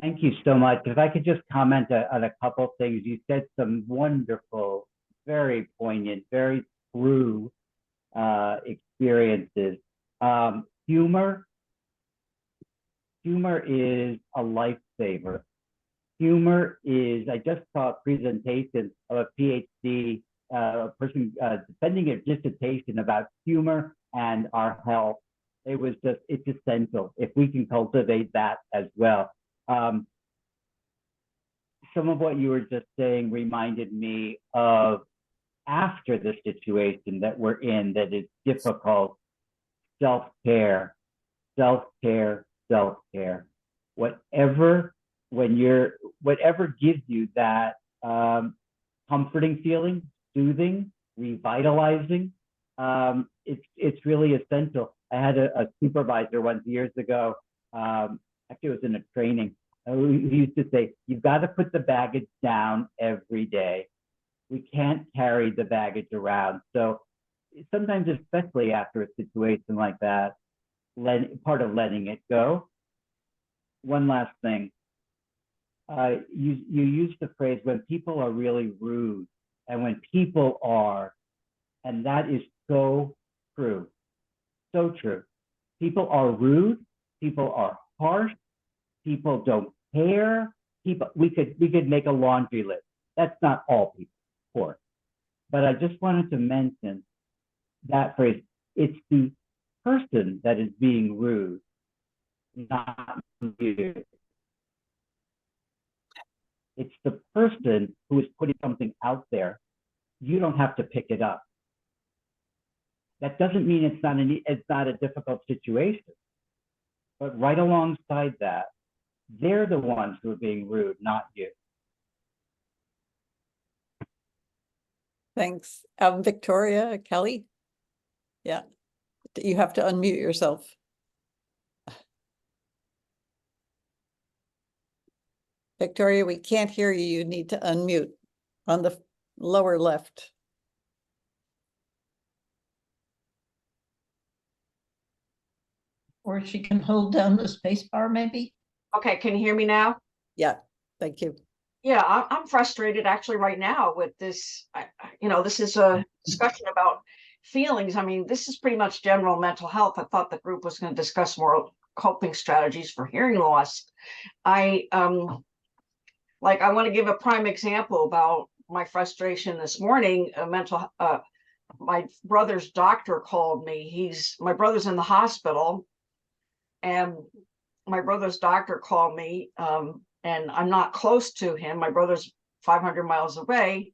Thank you so much. If I could just comment on a couple things. You said some wonderful, very poignant, very true experiences. Humor is a lifesaver. Humor is, I just saw a presentation of a PhD a person defending a dissertation about humor and our health. It's essential if we can cultivate that as well. Some of what you were just saying reminded me of after the situation that we're in that is difficult, self-care, self-care, self-care. Whatever gives you that comforting feeling, soothing, revitalizing, it's really essential. I had a supervisor once years ago, actually it was in a training, who used to say, you've got to put the baggage down every day. We can't carry the baggage around. So sometimes, especially after a situation like that, part of letting it go. One last thing. You used the phrase when people are really rude, and when people are, and that is so true. So true. People are rude, people are harsh, people don't care. We could make a laundry list. That's not all people, of course. But I just wanted to mention that phrase. It's the person that is being rude, not you. It's the person who is putting something out there. You don't have to pick it up. That doesn't mean it's not a difficult situation. But right alongside that, they're the ones who are being rude, not you.
Thanks. Victoria, Kelly? Yeah, you have to unmute yourself. Victoria, we can't hear you. You need to unmute on the lower left.
Or she can hold down the space bar maybe.
Okay, can you hear me now?
Yeah, thank you.
Yeah, I'm frustrated actually right now with this. This is a discussion about feelings. I mean, this is pretty much general mental health. I thought the group was going to discuss more coping strategies for hearing loss. I want to give a prime example about my frustration this morning. My brother's doctor called me. My brother's in the hospital, and my brother's doctor called me, and I'm not close to him. My brother's 500 miles away,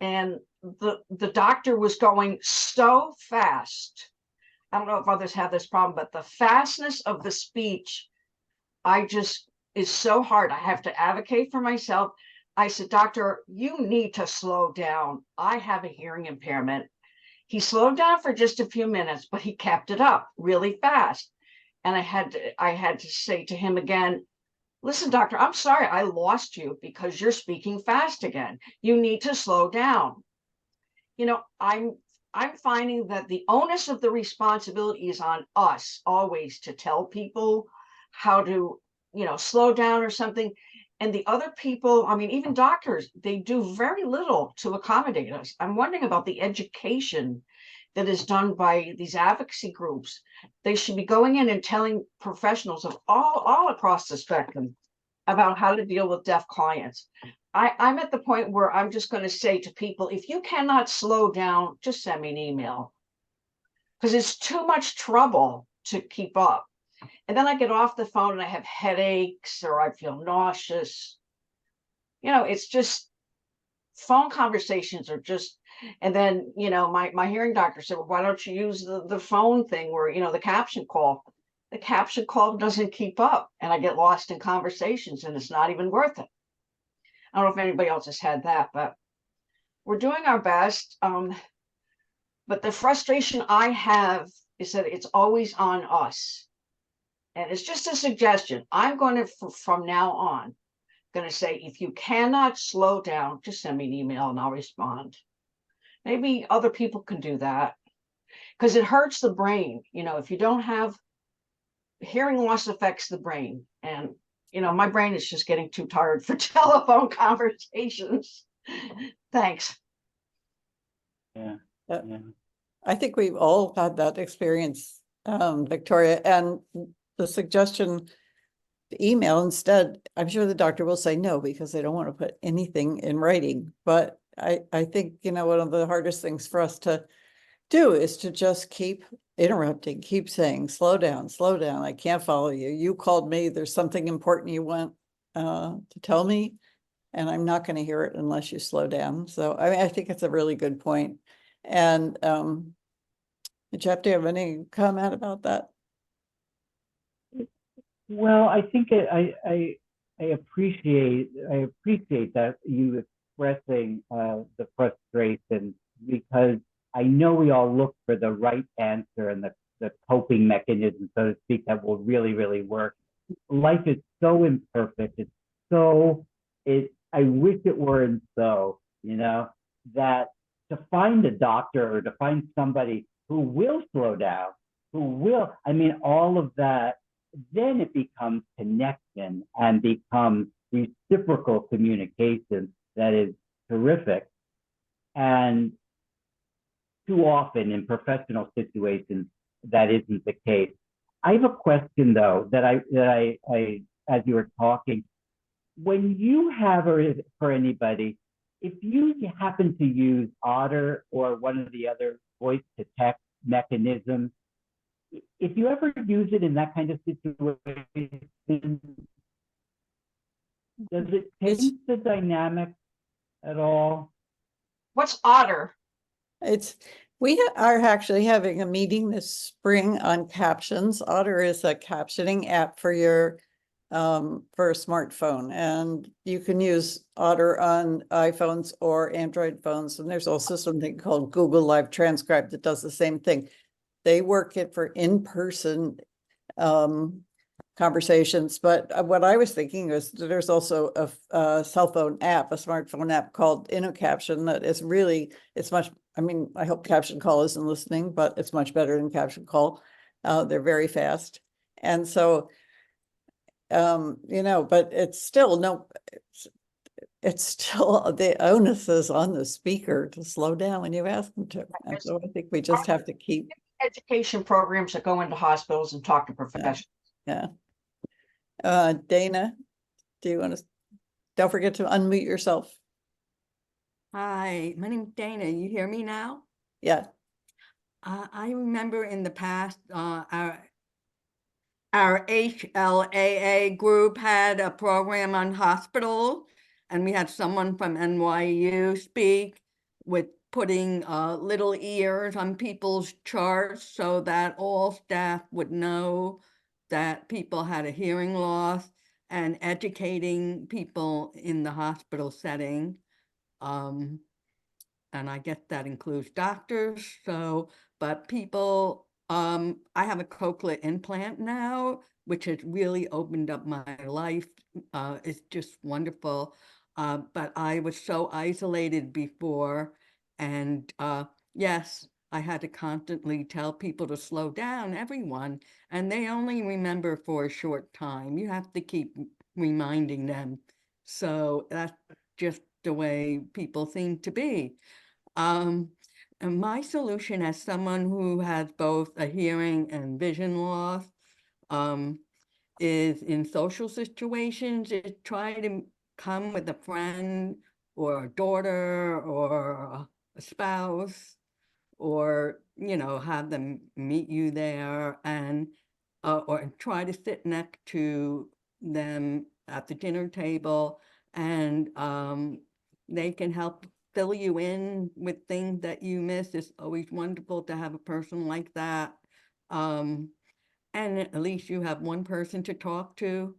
and the doctor was going so fast. I don't know if others have this problem, but the fastness of the speech, is so hard. I have to advocate for myself. I said, doctor, you need to slow down. I have a hearing impairment. He slowed down for just a few minutes, but he kept it up really fast. And I had to say to him again, listen, doctor, I'm sorry I lost you because you're speaking fast again. You need to slow down. I'm finding that the onus of the responsibility is on us always to tell people how to, slow down or something. And the other people, I mean, even doctors, they do very little to accommodate us. I'm wondering about the education that is done by these advocacy groups. They should be going in and telling professionals of all across the spectrum about how to deal with deaf clients. I'm at the point where I'm just going to say to people, if you cannot slow down, just send me an email, because it's too much trouble to keep up. And then I get off the phone and I have headaches or I feel nauseous. It's just phone conversations are just, and then, my hearing doctor said, well, why don't you use the phone thing where, the caption call. The caption call doesn't keep up, and I get lost in conversations, and it's not even worth it. I don't know if anybody else has had that, but we're doing our best. But the frustration I have is that it's always on us. And it's just a suggestion. I'm going to, from now on, going to say, if you cannot slow down, just send me an email and I'll respond. Maybe other people can do that, because it hurts the brain. If you don't have hearing loss, affects the brain. And, my brain is just getting too tired for telephone conversations. Thanks.
Yeah.
I think we've all had that experience, Victoria, and the suggestion to email instead. I'm sure the doctor will say no, because they don't want to put anything in writing. But I think, one of the hardest things for us to do is to just keep interrupting, keep saying, slow down, I can't follow you. You called me, there's something important you want to tell me. and I'm not gonna hear it unless you slow down. So I mean, I think it's a really good point. And Jeff, do you have any comment about that?
Well, I think I appreciate that you expressing the frustration, because I know we all look for the right answer and the coping mechanism, so to speak, that will really, really work. Life is so imperfect. I wish it weren't so, that to find a doctor or to find somebody who will slow down, all of that, then it becomes connection and becomes reciprocal communication that is terrific. And too often in professional situations, that isn't the case. I have a question though, that I as you were talking, when you have, or for anybody, if you happen to use Otter or one of the other voice to text mechanisms, if you ever use it in that kind of situation, does it change the dynamic at all?
What's Otter?
We are actually having a meeting this spring on captions. Otter is a captioning app for your for a smartphone, and you can use Otter on iPhones or Android phones. And there's also something called Google Live Transcribe that does the same thing. They work it for in-person conversations, but what I was thinking is that there's also a cell phone app, a smartphone app called InnoCaption that is really, it's much, I mean, I hope Caption Call isn't listening, but it's much better than Caption Call. They're very fast. And so, but it's still it's still the onus is on the speaker to slow down when you ask them to. And so I think we just have to keep
Education programs that go into hospitals and talk to professionals.
Yeah. Dana, do you want to, don't forget to unmute yourself.
Hi, my name's Dana. You hear me now?
Yeah.
I remember in the past, our HLAA group had a program on hospitals, and we had someone from NYU speak with putting little ears on people's charts so that all staff would know that people had a hearing loss, and educating people in the hospital setting. And I guess that includes doctors. So, but people, I have a cochlear implant now, which has really opened up my life. It's just wonderful. But I was so isolated before, and yes, I had to constantly tell people to slow down, everyone, and they only remember for a short time. You have to keep reminding them. So that's just the way people seem to be. And my solution as someone who has both a hearing and vision loss is in social situations is try to come with a friend or a daughter or a spouse, or have them meet you there, and or try to sit next to them at the dinner table, and they can help fill you in with things that you miss. It's always wonderful to have a person like that. And at least you have one person to talk to.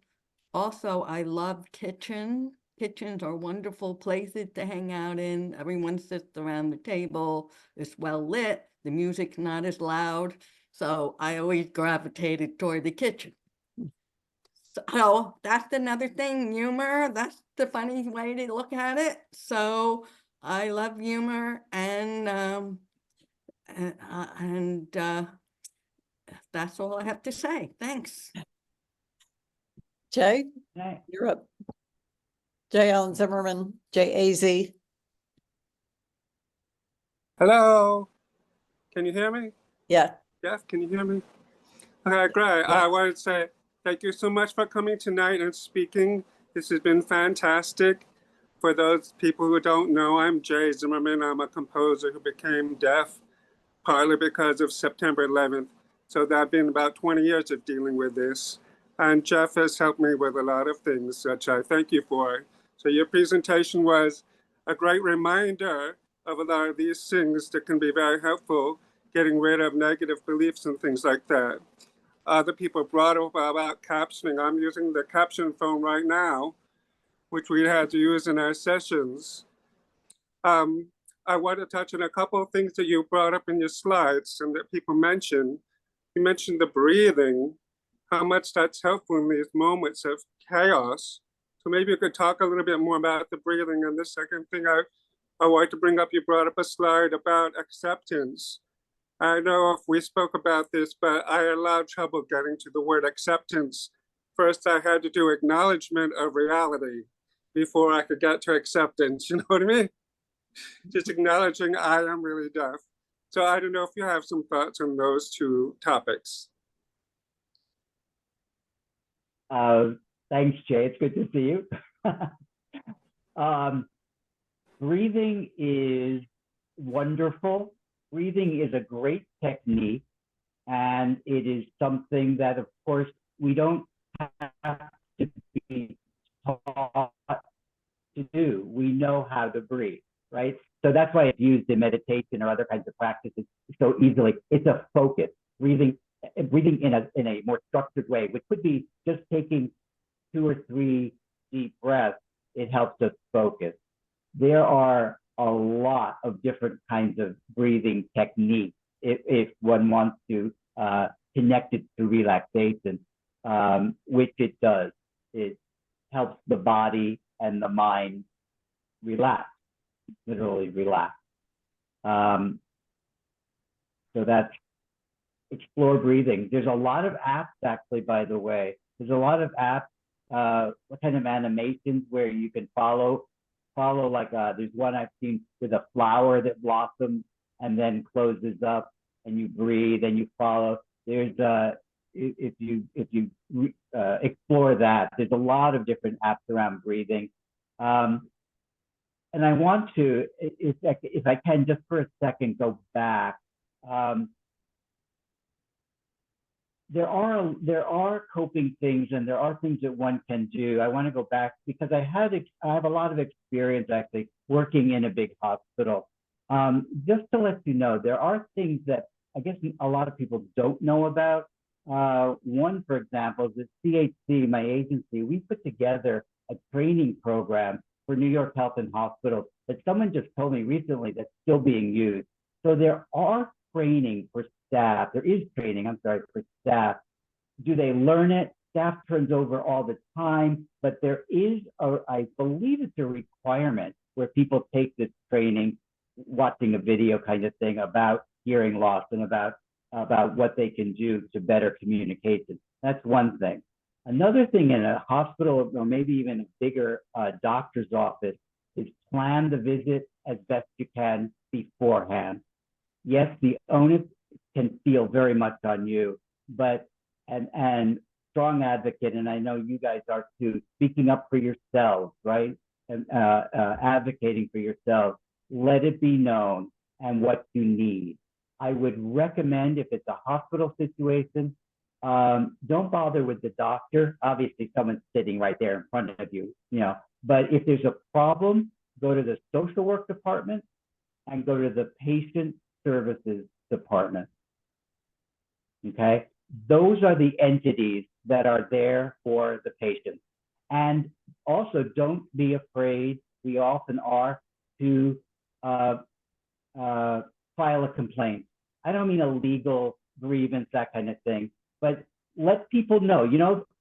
Also, I love kitchens. Kitchens are wonderful places to hang out in. Everyone sits around the table. It's well lit. The music's not as loud. So I always gravitated toward the kitchen. So that's another thing, humor. That's the funny way to look at it. So I love humor, and that's all I have to say. Thanks.
Jay, you're up. Jay Allen Zimmerman, JAZ.
Hello, can you hear me?
Yeah.
Yes, can you hear me? Okay, great. I wanted to say thank you so much for coming tonight and speaking. This has been fantastic. For those people who don't know, I'm Jay Zimmerman. I'm a composer who became deaf, partly because of September 11th. So that's been about 20 years of dealing with this. And Jeff has helped me with a lot of things, which I thank you for. So your presentation was a great reminder of a lot of these things that can be very helpful, getting rid of negative beliefs and things like that. Other people brought up about captioning. I'm using the caption phone right now, which we had to use in our sessions. I want to touch on a couple of things that you brought up in your slides and that people mentioned. You mentioned the breathing, how much that's helpful in these moments of chaos. So maybe you could talk a little bit more about the breathing. And the second thing I wanted to bring up, you brought up a slide about acceptance. I know if we spoke about this, but I had a lot of trouble getting to the word acceptance. First, I had to do acknowledgement of reality before I could get to acceptance. You know what I mean? Just acknowledging I am really deaf. So I don't know if you have some thoughts on those two topics.
Thanks, Jay. It's good to see you. Breathing is wonderful. Breathing is a great technique, and it is something that, of course, we don't have to be taught to do. We know how to breathe, right? So that's why it's used in meditation or other kinds of practices so easily. It's a focus, breathing in a more structured way, which could be just taking 2 or 3 deep breaths. It helps us focus. There are a lot of different kinds of breathing techniques if one wants to connect it to relaxation, which it does. It helps the body and the mind relax, literally relax. So that's explore breathing. There's a lot of apps, actually, by the way. There's a lot of apps, what kind of animations where you can follow like there's one I've seen with a flower that blossoms and then closes up, and you breathe and you follow. There's if you explore that, there's a lot of different apps around breathing. And I want to, if I can, just for a second, go back. There are coping things, and there are things that one can do. I want to go back because I have a lot of experience actually working in a big hospital. Just to let you know, there are things that I guess a lot of people don't know about. One, for example, is the CHC, my agency. We put together a training program for New York Health and Hospitals that someone just told me recently that's still being used. So there are training for staff. There is training, I'm sorry, for staff. Do they learn it? Staff turns over all the time, but there is, I believe it's a requirement where people take this training, watching a video kind of thing about hearing loss and about what they can do to better communication. That's one thing. Another thing in a hospital, or maybe even a bigger doctor's office, is plan the visit as best you can beforehand. Yes, the onus can feel very much on you, but and strong advocate, and I know you guys are too, speaking up for yourselves, right? And advocating for yourselves. Let it be known and what you need. I would recommend, if it's a hospital situation, don't bother with the doctor. Obviously, someone's sitting right there in front of you, but if there's a problem, go to the social work department and go to the patient services department. Okay, those are the entities that are there for the patient. And also, don't be afraid, we often are, to file a complaint. I don't mean a legal grievance, that kind of thing, but let people know.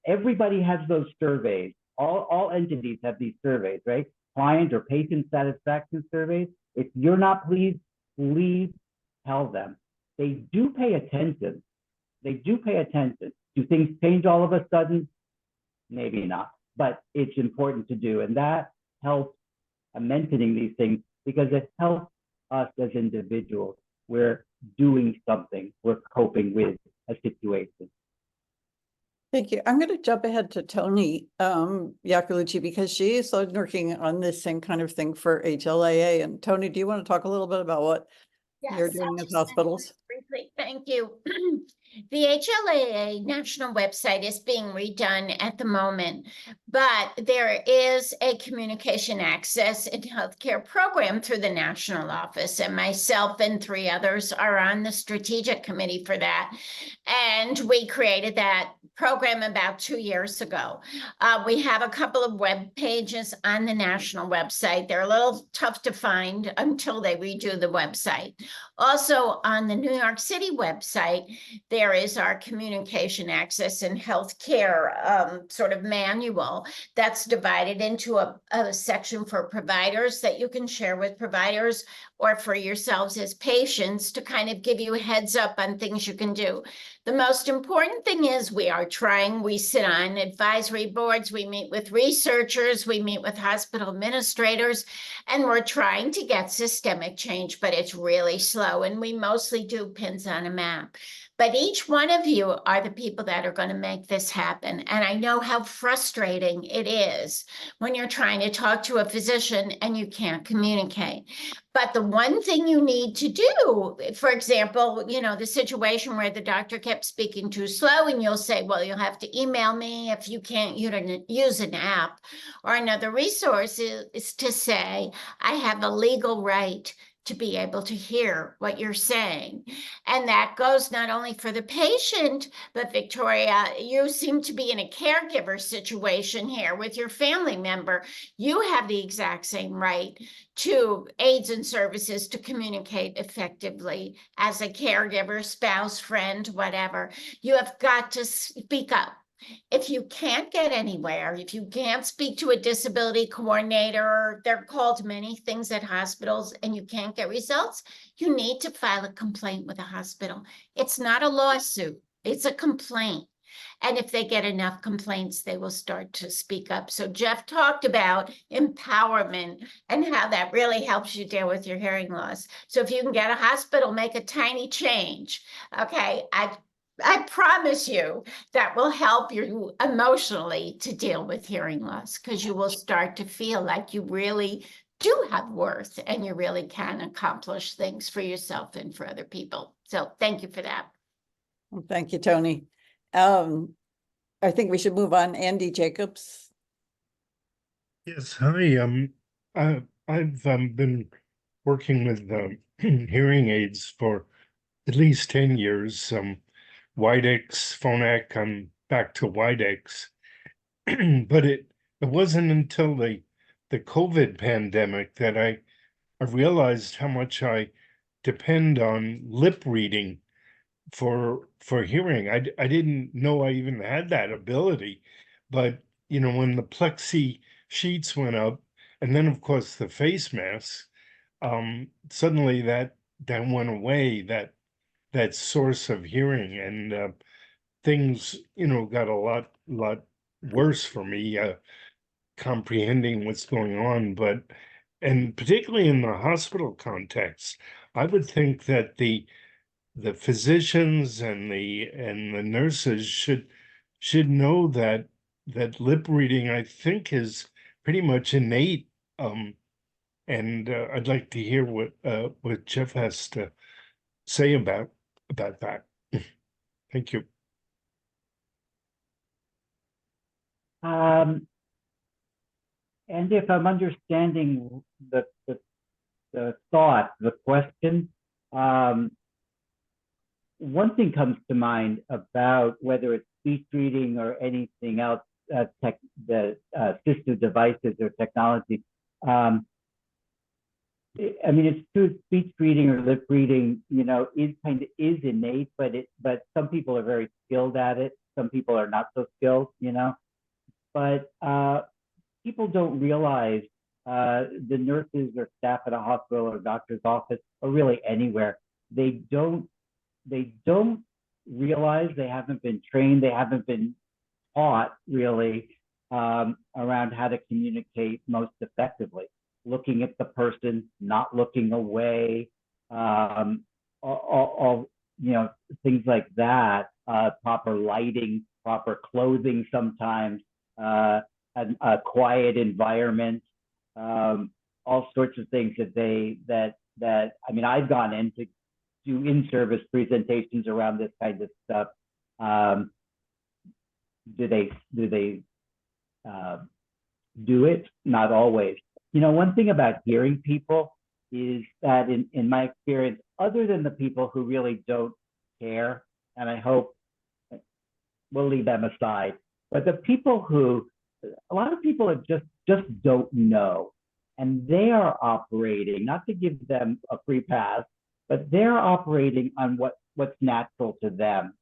Everybody has those surveys. All entities have these surveys, right? Client or patient satisfaction surveys. If you're not pleased, please tell them. They do pay attention. They do pay attention. Do things change all of a sudden? Maybe not, but it's important to do. And that helps mentioning these things because it helps us as individuals. We're doing something. We're coping with a situation.
Thank you. I'm going to jump ahead to Tony Iacolucci because she is working on this same kind of thing for HLAA. And Tony, do you want to talk a little bit about what you're doing
I'll
at
just
hospitals?
briefly, thank you. The HLAA national website is being redone at the moment, but there is a communication access and healthcare program through the national office, and myself and 3 others are on the strategic committee for that. And we created that program about 2 years ago. We have a couple of web pages on the national website. They're a little tough to find until they redo the website. Also, on the New York City website, there is our communication access and healthcare sort of manual that's divided into a section for providers that you can share with providers or for yourselves as patients to kind of give you a heads up on things you can do. The most important thing is we sit on advisory boards, we meet with researchers, we meet with hospital administrators, and we're trying to get systemic change, but it's really slow, and we mostly do pins on a map. But each one of you are the people that are going to make this happen. And I know how frustrating it is when you're trying to talk to a physician and you can't communicate. But the one thing you need to do, for example, the situation where the doctor kept speaking too slow, and you'll say, well, you'll have to email me if you can't use an app. Or another resource is to say, I have a legal right to be able to hear what you're saying. And that goes not only for the patient, but Victoria, you seem to be in a caregiver situation here with your family member. You have the exact same right to aids and services to communicate effectively as a caregiver, spouse, friend, whatever. You have got to speak up. If you can't get anywhere, if you can't speak to a disability coordinator, they're called many things at hospitals, and you can't get results, you need to file a complaint with a hospital. It's not a lawsuit, it's a complaint. And if they get enough complaints, they will start to speak up. So Jeff talked about empowerment and how that really helps you deal with your hearing loss. So if you can get a hospital, make a tiny change. Okay, I promise you that will help you emotionally to deal with hearing loss, because you will start to feel like you really do have worth and you really can accomplish things for yourself and for other people. So thank you for that.
Well, thank you, Tony. I think we should move on. Andy Jacobs.
Yes, hi. I've been working with hearing aids for at least 10 years. Widex, Phonak, I'm back to Widex. But it wasn't until the COVID pandemic that I realized how much I depend on lip reading for hearing. I didn't know I even had that ability, but when the plexi sheets went up, and then of course the face masks, suddenly that went away, that source of hearing, and things got a lot worse for me comprehending what's going on. And particularly in the hospital context, I would think that the physicians and the nurses should know that lip reading, I think, is pretty much innate. And I'd like to hear what Jeff has to say about that. Thank you.
And if I'm understanding the thought, the question, one thing comes to mind about whether it's speech reading or anything else, assistive devices or technology. I mean, it's true, speech reading or lip reading, is innate, but some people are very skilled at it. Some people are not so skilled, but people don't realize the nurses or staff at a hospital or doctor's office or really anywhere, they don't realize, they haven't been trained, they haven't been taught really around how to communicate most effectively. Looking at the person, not looking away, all things like that, proper lighting, proper clothing sometimes, a quiet environment, all sorts of things that I mean, I've gone into do in-service presentations around this kind of stuff. Do they do it? Not always. You know, one thing about hearing people is that in my experience, other than the people who really don't care, and I hope we'll leave them aside, but the people who, a lot of people are just don't know, and they are operating, not to give them a free pass, but they're operating on what's natural to them.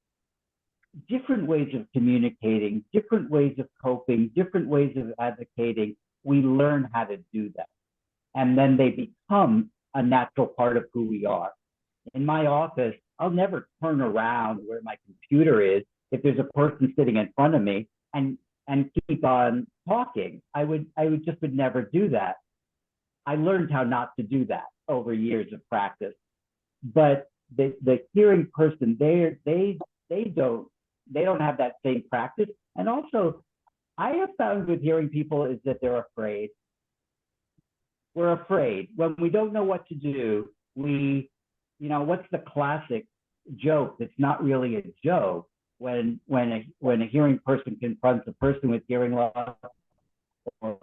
Different ways of communicating, different ways of coping, different ways of advocating. We learn how to do that. And then they become a natural part of who we are. In my office, I'll never turn around where my computer is if there's a person sitting in front of me and keep on talking. I would never do that. I learned how not to do that over years of practice. But the hearing person, they don't have that same practice. And also, I have found with hearing people is that they're afraid. We're afraid. When we don't know what to do, what's the classic joke that's not really a joke? When a hearing person confronts a person with hearing loss or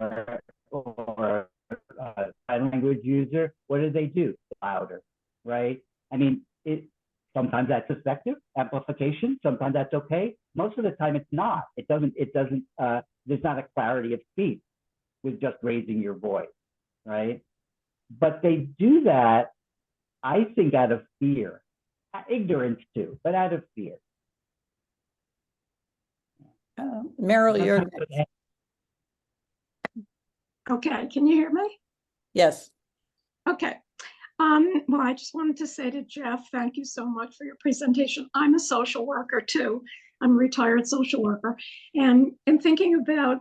a sign language user, what do? Louder, right? I mean, sometimes that's effective amplification. Sometimes that's okay. Most of the time it's not. It doesn't, there's not a clarity of speech with just raising your voice, right? But they do that, I think, out of fear, ignorance too, but out of fear.
Meryl, you're next.
Okay, can you hear me?
Yes.
Okay. Well, I just wanted to say to Jeff, thank you so much for your presentation. I'm a social worker too. I'm a retired social worker. And in thinking about,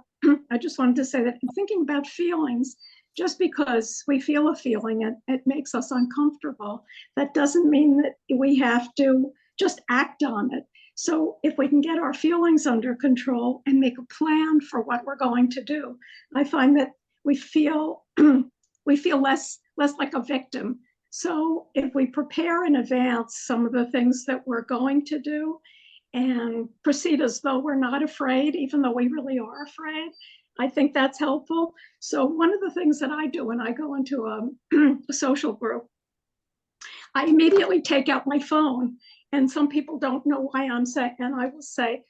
I just wanted to say that in thinking about feelings, just because we feel a feeling, it makes us uncomfortable. That doesn't mean that we have to just act on it. So if we can get our feelings under control and make a plan for what we're going to do, I find that we feel less like a victim. So if we prepare in advance some of the things that we're going to do and proceed as though we're not afraid, even though we really are afraid, I think that's helpful. So one of the things that I do when I go into a social group, I immediately take out my phone. And some people don't know why I'm saying, and I will say,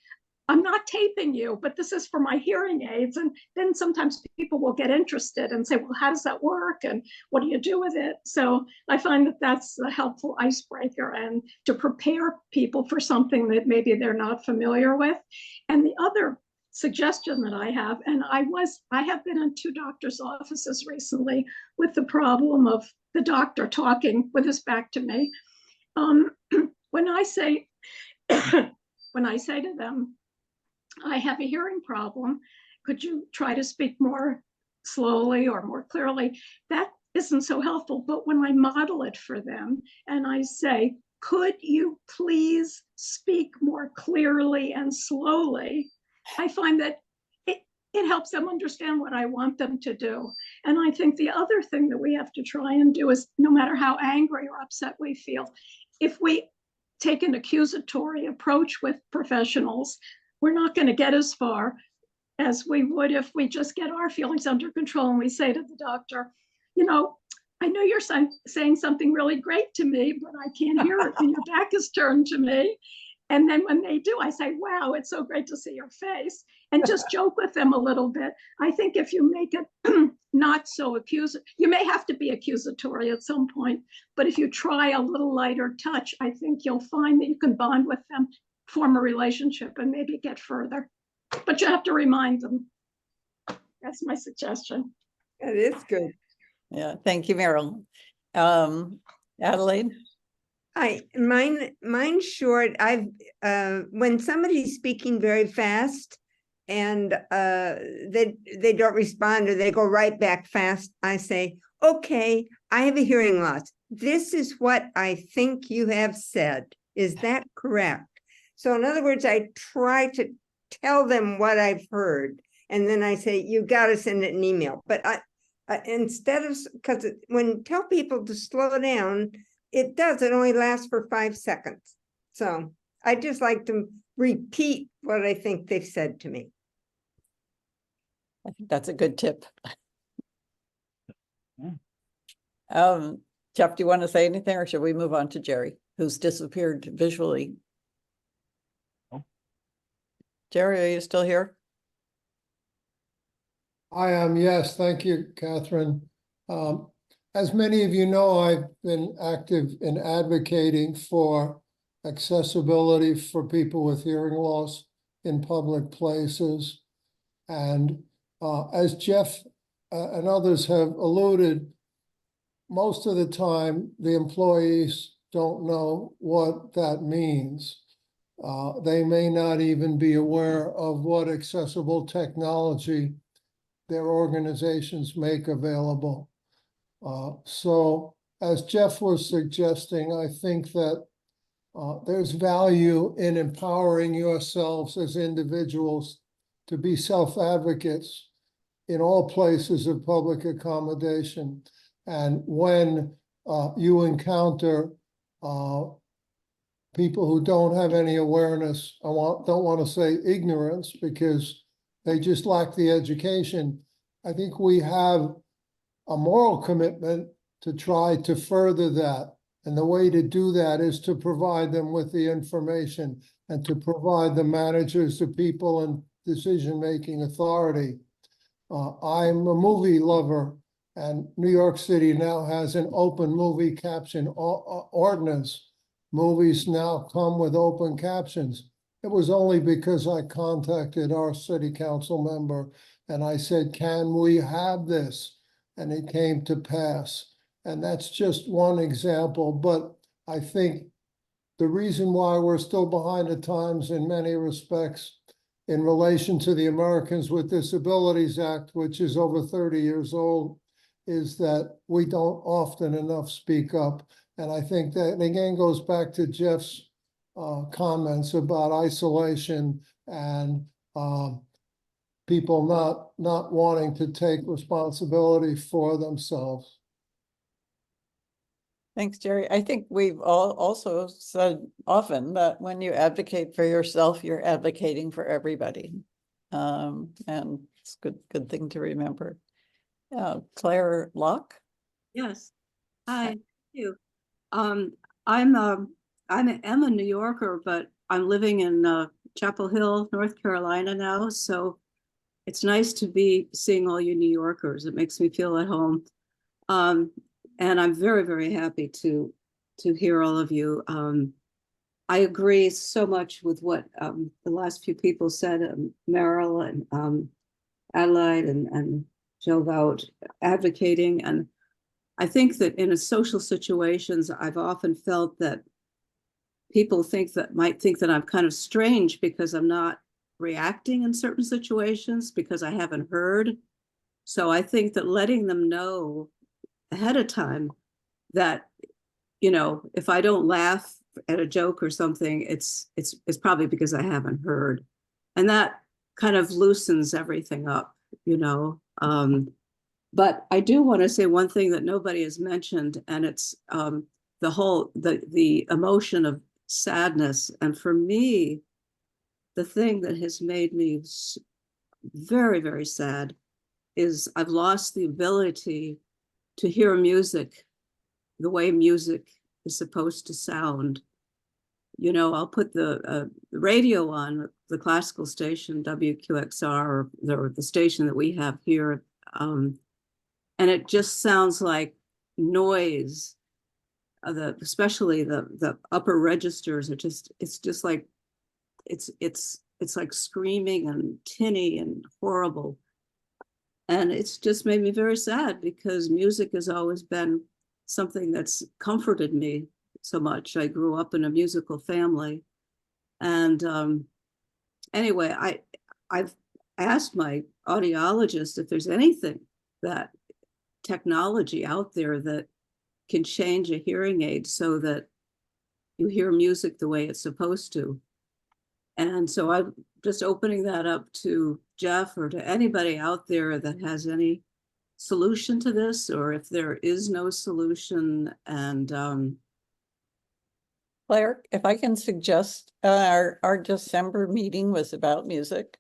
I'm not taping you, but this is for my hearing aids. And then sometimes people will get interested and say, well, how does that work? And what do you do with it? So I find that that's a helpful icebreaker and to prepare people for something that maybe they're not familiar with. And the other suggestion that I have, and I have been in 2 doctors' offices recently with the problem of the doctor talking with his back to me. When I say to them, I have a hearing problem, could you try to speak more slowly or more clearly? That isn't so helpful. But when I model it for them and I say, could you please speak more clearly and slowly? I find that it helps them understand what I want them to do. And I think the other thing that we have to try and do is, no matter how angry or upset we feel, if we take an accusatory approach with professionals, we're not going to get as far as we would if we just get our feelings under control and we say to the doctor, I know you're saying something really great to me, but I can't hear it when your back is turned to me. And then when they do, I say, wow, it's so great to see your face, and just joke with them a little bit. I think if you make it not so accusatory, you may have to be accusatory at some point, but if you try a little lighter touch, I think you'll find that you can bond with them, form a relationship, and maybe get further. But you have to remind them. That's my suggestion.
That is good. Yeah, thank you, Meryl. Adelaide?
Hi, mine's short. When somebody's speaking very fast and they don't respond or they go right back fast, I say, okay, I have a hearing loss. This is what I think you have said. Is that correct? So in other words, I try to tell them what I've heard. And then I say, you got to send it an email. But instead of, because when you tell people to slow down, it does, it only lasts for 5 seconds. So I just like to repeat what I think they've said to me.
I think that's a good tip.
Yeah.
Jeff, do you want to say anything, or should we move on to Jerry, who's disappeared visually?
Oh.
Jerry, are you still here?
I am, yes, thank you, Catherine. As many of you know, I've been active in advocating for accessibility for people with hearing loss in public places. And as Jeff and others have alluded, most of the time, the employees don't know what that means. They may not even be aware of what accessible technology their organizations make available. So as Jeff was suggesting, I think that there's value in empowering yourselves as individuals to be self-advocates in all places of public accommodation. And when you encounter people who don't have any awareness, don't want to say ignorance, because they just lack the education, I think we have a moral commitment to try to further that. And the way to do that is to provide them with the information and to provide the managers, the people in decision-making authority. I'm a movie lover, and New York City now has an open movie caption ordinance. Movies now come with open captions. It was only because I contacted our city council member and I said, can we have this? And it came to pass. And that's just one example, but I think the reason why we're still behind the times in many respects in relation to the Americans with Disabilities Act, which is over 30 years old, is that we don't often enough speak up. And I think that, again, goes back to Jeff's comments about isolation and people not wanting to take responsibility for themselves.
Thanks, Jerry. I think we've all also said often that when you advocate for yourself, you're advocating for everybody. And it's a good thing to remember. Claire Locke?
Yes. Hi, thank you. I'm a New Yorker, but I'm living in Chapel Hill, North Carolina now. So it's nice to be seeing all you New Yorkers. It makes me feel at home. And I'm very, very happy to hear all of you. I agree so much with what the last few people said, Meryl and Adelaide and Joe about advocating. And I think that in social situations, I've often felt that people might think that I'm kind of strange because I'm not reacting in certain situations because I haven't heard. So I think that letting them know ahead of time that, you know, if I don't laugh at a joke or something, it's probably because I haven't heard. And that kind of loosens everything up, you know. But I do want to say one thing that nobody has mentioned, and it's the emotion of sadness. And for me, the thing that has made me very, very sad is I've lost the ability to hear music the way music is supposed to sound. You know, I'll put the radio on, the classical station, WQXR, or the station that we have here, and it just sounds like noise. Especially the upper registers are it's just like, it's like screaming and tinny and horrible. And it's just made me very sad because music has always been something that's comforted me so much. I grew up in a musical family. And anyway, I've asked my audiologist if there's anything that technology out there that can change a hearing aid so that you hear music the way it's supposed to. And so I'm just opening that up to Jeff or to anybody out there that has any solution to this, or if there is no solution. And
Claire, if I can suggest, our December meeting was about music,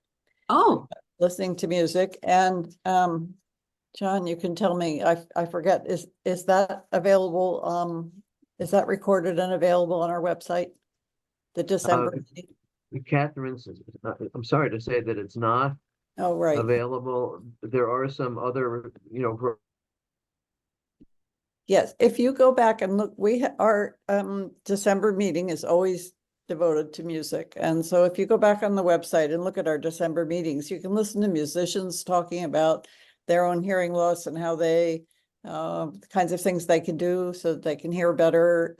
Oh,
listening to music, and John, you can tell me, I forget, is that available, is that recorded and available on our website? The December meeting?
Catherine's, I'm sorry to say that it's not
Oh, right.
available. There are some other,
Yes, if you go back and look, our December meeting is always devoted to music. And so if you go back on the website and look at our December meetings, you can listen to musicians talking about their own hearing loss and how they, the kinds of things they can do so that they can hear better.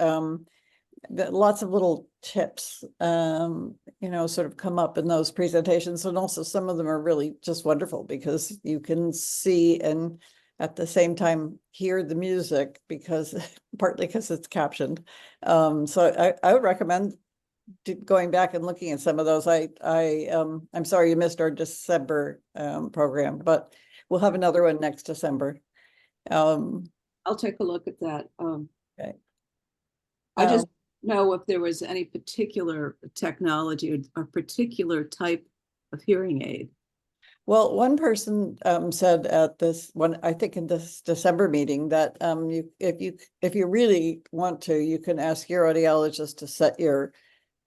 Lots of little tips, sort of come up in those presentations. And also some of them are really just wonderful because you can see and at the same time hear the music because partly because it's captioned. So I would recommend going back and looking at some of those. I'm sorry you missed our December program, but we'll have another one next December.
I'll take a look at that.
Okay.
I just know if there was any particular technology or particular type of hearing aid.
Well, one person said at this one, I think in this December meeting, that if you really want to, you can ask your audiologist to set your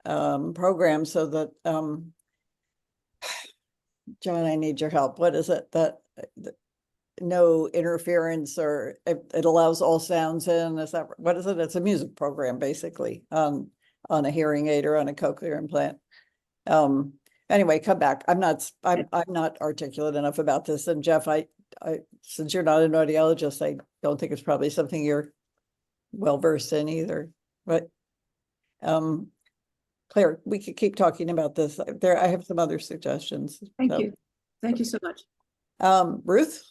program so that John, I need your help. What is it that no interference, or it allows all sounds in? Is that what is it? It's a music program basically on a hearing aid or on a cochlear implant. Anyway, come back. I'm not articulate enough about this. And Jeff, I since you're not an audiologist, I don't think it's probably something you're well versed in either. But Claire, we could keep talking about this. I have some other suggestions.
Thank you. Thank you so much.
Ruth?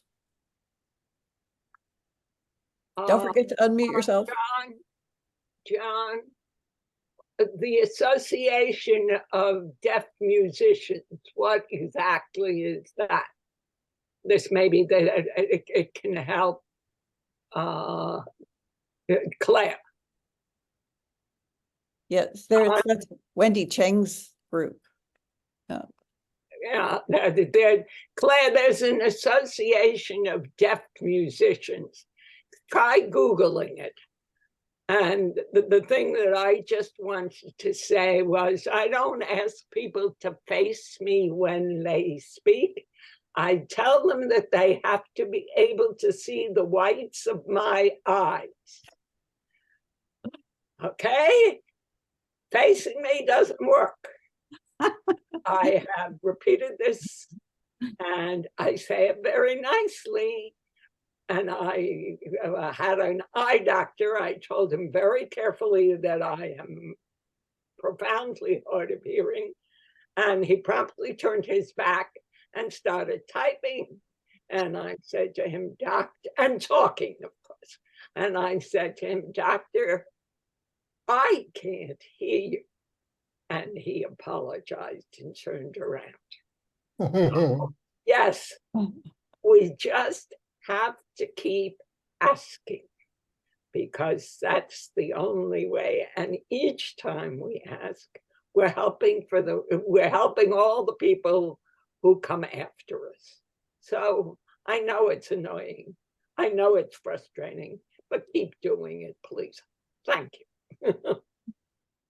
Don't forget to unmute yourself.
John, the Association of Deaf Musicians, what exactly is that? This maybe that it can help Claire.
Yes, that's Wendy Cheng's group.
Yeah, Claire, there's an association of deaf musicians. Try Googling it. And the thing that I just wanted to say was, I don't ask people to face me when they speak. I tell them that they have to be able to see the whites of my eyes. Okay? Facing me doesn't work. I have repeated this, and I say it very nicely. And I had an eye doctor. I told him very carefully that I am profoundly hard of hearing. And he promptly turned his back and started typing. And I said to him, doctor, and talking, of course. And I said to him, doctor, I can't hear you. And he apologized and turned around. Yes, we just have to keep asking, because that's the only way. And each time we ask, we're helping all the people who come after us. So I know it's annoying. I know it's frustrating, but keep doing it, please. Thank you.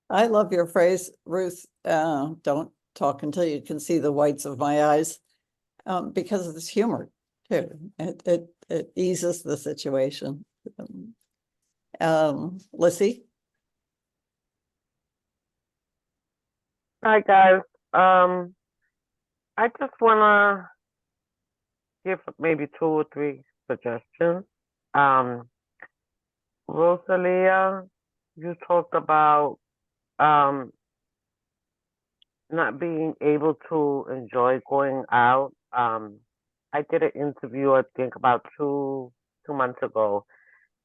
I love your phrase, Ruth, don't talk until you can see the whites of my eyes, because it's humor too. It eases the situation. Lissy?
Hi guys. I just wanna give maybe 2 or 3 suggestions. Rosalia, you talked about not being able to enjoy going out. I did an interview, I think about two months ago,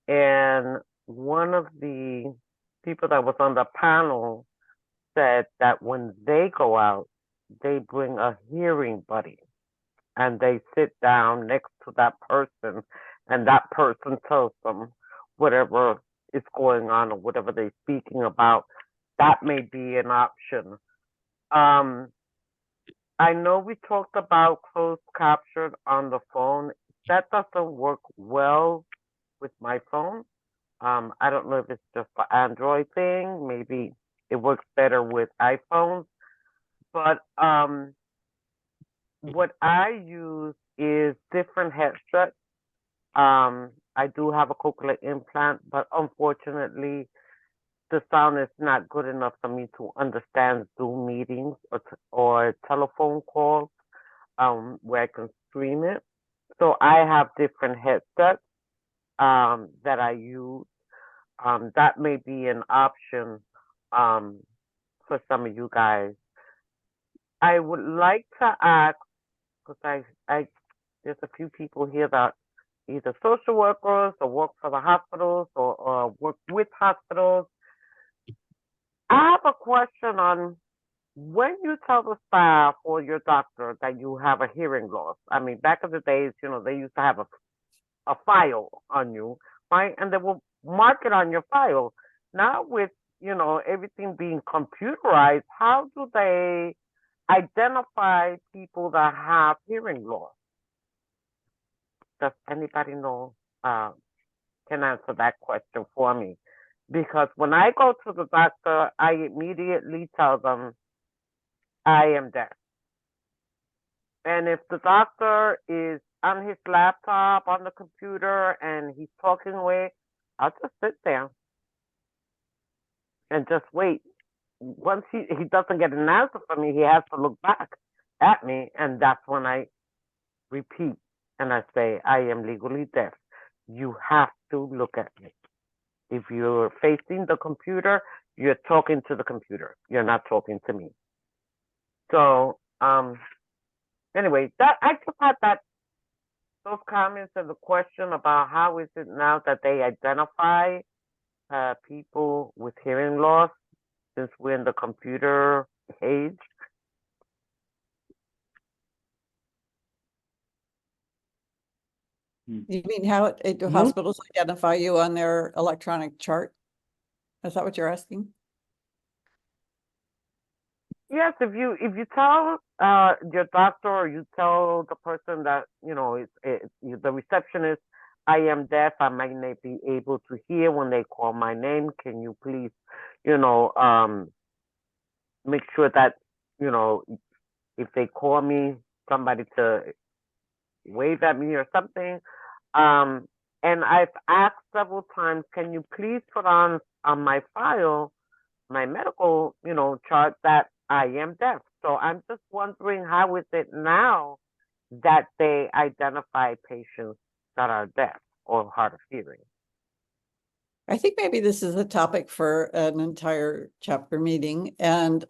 and one of the people that was on the panel said that when they go out, they bring a hearing buddy and they sit down next to that person, and that person tells them whatever is going on or whatever they're speaking about. that may be an option. I know we talked about closed caption on the phone. That doesn't work well with my phone. I don't know if it's just an Android thing. Maybe it works better with iPhones. But what I use is different headsets. I do have a cochlear implant, but unfortunately, the sound is not good enough for me to understand Zoom meetings or telephone calls where I can stream it. So I have different headsets that I use. That may be an option for some of you guys. I would like to ask, because there's a few people here that either social workers or work for the hospitals or work with hospitals. I have a question on when you tell the staff or your doctor that you have a hearing loss. I mean, back in the days, they used to have a file on you, right? And they will mark it on your file. Now with, everything being computerized, how do they identify people that have hearing loss? Does anybody know, can answer that question for me? Because when I go to the doctor, I immediately tell them I am deaf. And if the doctor is on his laptop, on the computer, and he's talking away, I'll just sit there and just wait. Once he doesn't get an answer from me, he has to look back at me, and that's when I repeat and I say, I am legally deaf. You have to look at me. If you're facing the computer, you're talking to the computer. You're not talking to me. So, anyway, I just had those comments and the question about how is it now that they identify people with hearing loss since we're in the computer age.
You mean how do hospitals identify you on their electronic chart? Is that what you're asking?
Yes, if you tell your doctor or you tell the person that the receptionist, I am deaf, I might not be able to hear when they call my name. Can you please, make sure that if they call me, somebody to wave at me or something. And I've asked several times, can you please put on my file, my medical, chart that I am deaf. So I'm just wondering, how is it now that they identify patients that are deaf or hard of hearing?
I think maybe this is a topic for an entire chapter meeting, and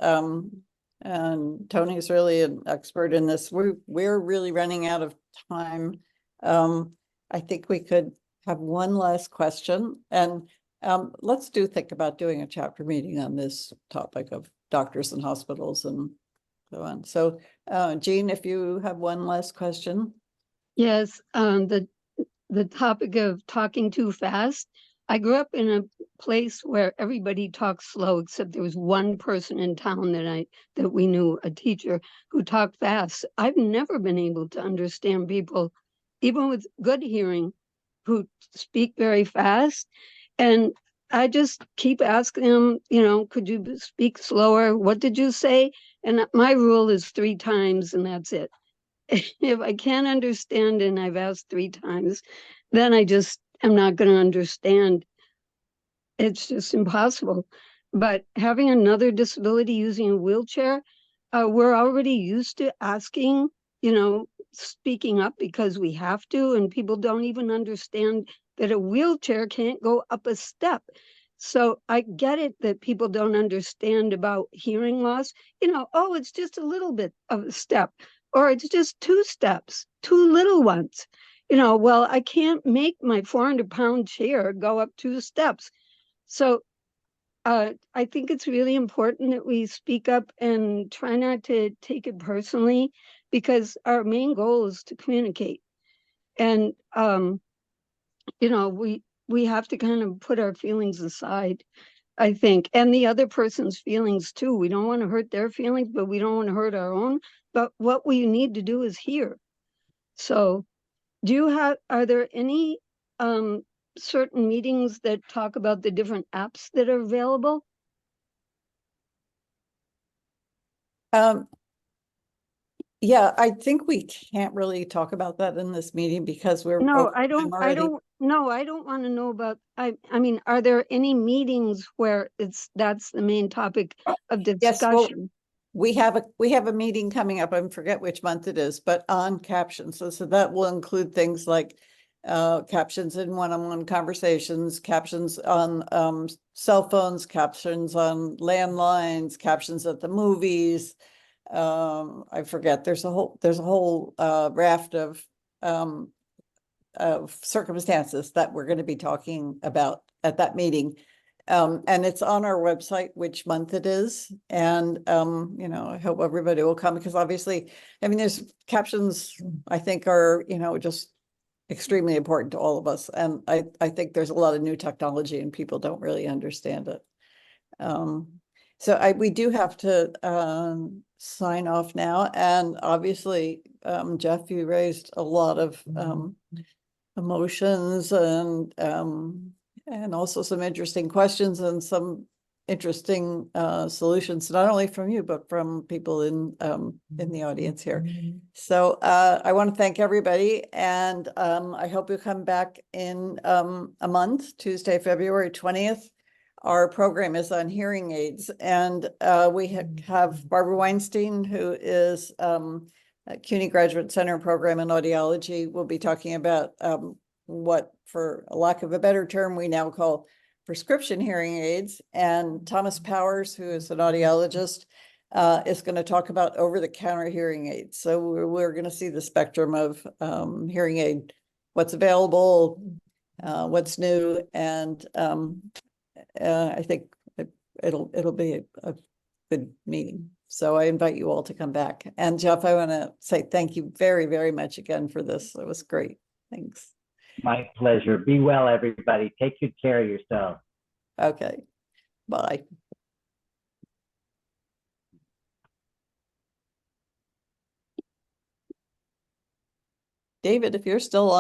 Tony's really an expert in this. We're really running out of time. I think we could have one last question, and let's think about doing a chapter meeting on this topic of doctors and hospitals and so on. So, Jean, if you have one last question.
Yes, the topic of talking too fast. I grew up in a place where everybody talks slow, except there was one person in town that we knew, a teacher, who talked fast. I've never been able to understand people, even with good hearing, who speak very fast. And I just keep asking them, could you speak slower? What did you say? And my rule is 3 times, and that's it. If I can't understand and I've asked 3 times, then I just am not going to understand. It's just impossible. But having another disability, using a wheelchair, we're already used to asking, speaking up because we have to, and people don't even understand that a wheelchair can't go up a step. So I get it that people don't understand about hearing loss. Oh, it's just a little bit of a step, or it's just 2 steps, 2 little ones. Well, I can't make my 400-pound chair go up 2 steps. So I think it's really important that we speak up and try not to take it personally, because our main goal is to communicate. And, we have to kind of put our feelings aside. I think, and the other person's feelings too. We don't want to hurt their feelings, but we don't want to hurt our own. But what we need to do is hear. So are there any certain meetings that talk about the different apps that are available?
Yeah, I think we can't really talk about that in this meeting because we're.
No,
over
I
time
don't
already.
want to know about, I mean, are there any meetings where that's the main topic of
Yes, well,
discussion?
we have a meeting coming up. I forget which month it is, but on captions. So that will include things like captions in one-on-one conversations, captions on cell phones, captions on landlines, captions at the movies. I forget, there's a whole raft of circumstances that we're going to be talking about at that meeting. And it's on our website which month it is. And, you know, I hope everybody will come because obviously, I mean, there's captions I think are, you know, just extremely important to all of us. And I think there's a lot of new technology and people don't really understand it. So we do have to sign off now. And obviously, Jeff, you raised a lot of emotions and also some interesting questions and some interesting solutions, not only from you, but from people in the audience here. So I want to thank everybody, and I hope you come back in a month, Tuesday, February 20th. Our program is on hearing aids, and we have Barbara Weinstein, who is CUNY Graduate Center program in audiology. We'll be talking about what, for a lack of a better term, we now call prescription hearing aids. And Thomas Powers, who is an audiologist, is going to talk about over-the-counter hearing aids. So we're going to see the spectrum of hearing aid, what's available, what's new, and I think it'll be a good meeting. So I invite you all to come back. And Jeff, I want to say thank you very, very much again for this. It was great. Thanks.
My pleasure. Be well, everybody. Take good care of yourself.
Okay. Bye. David, if you're still on.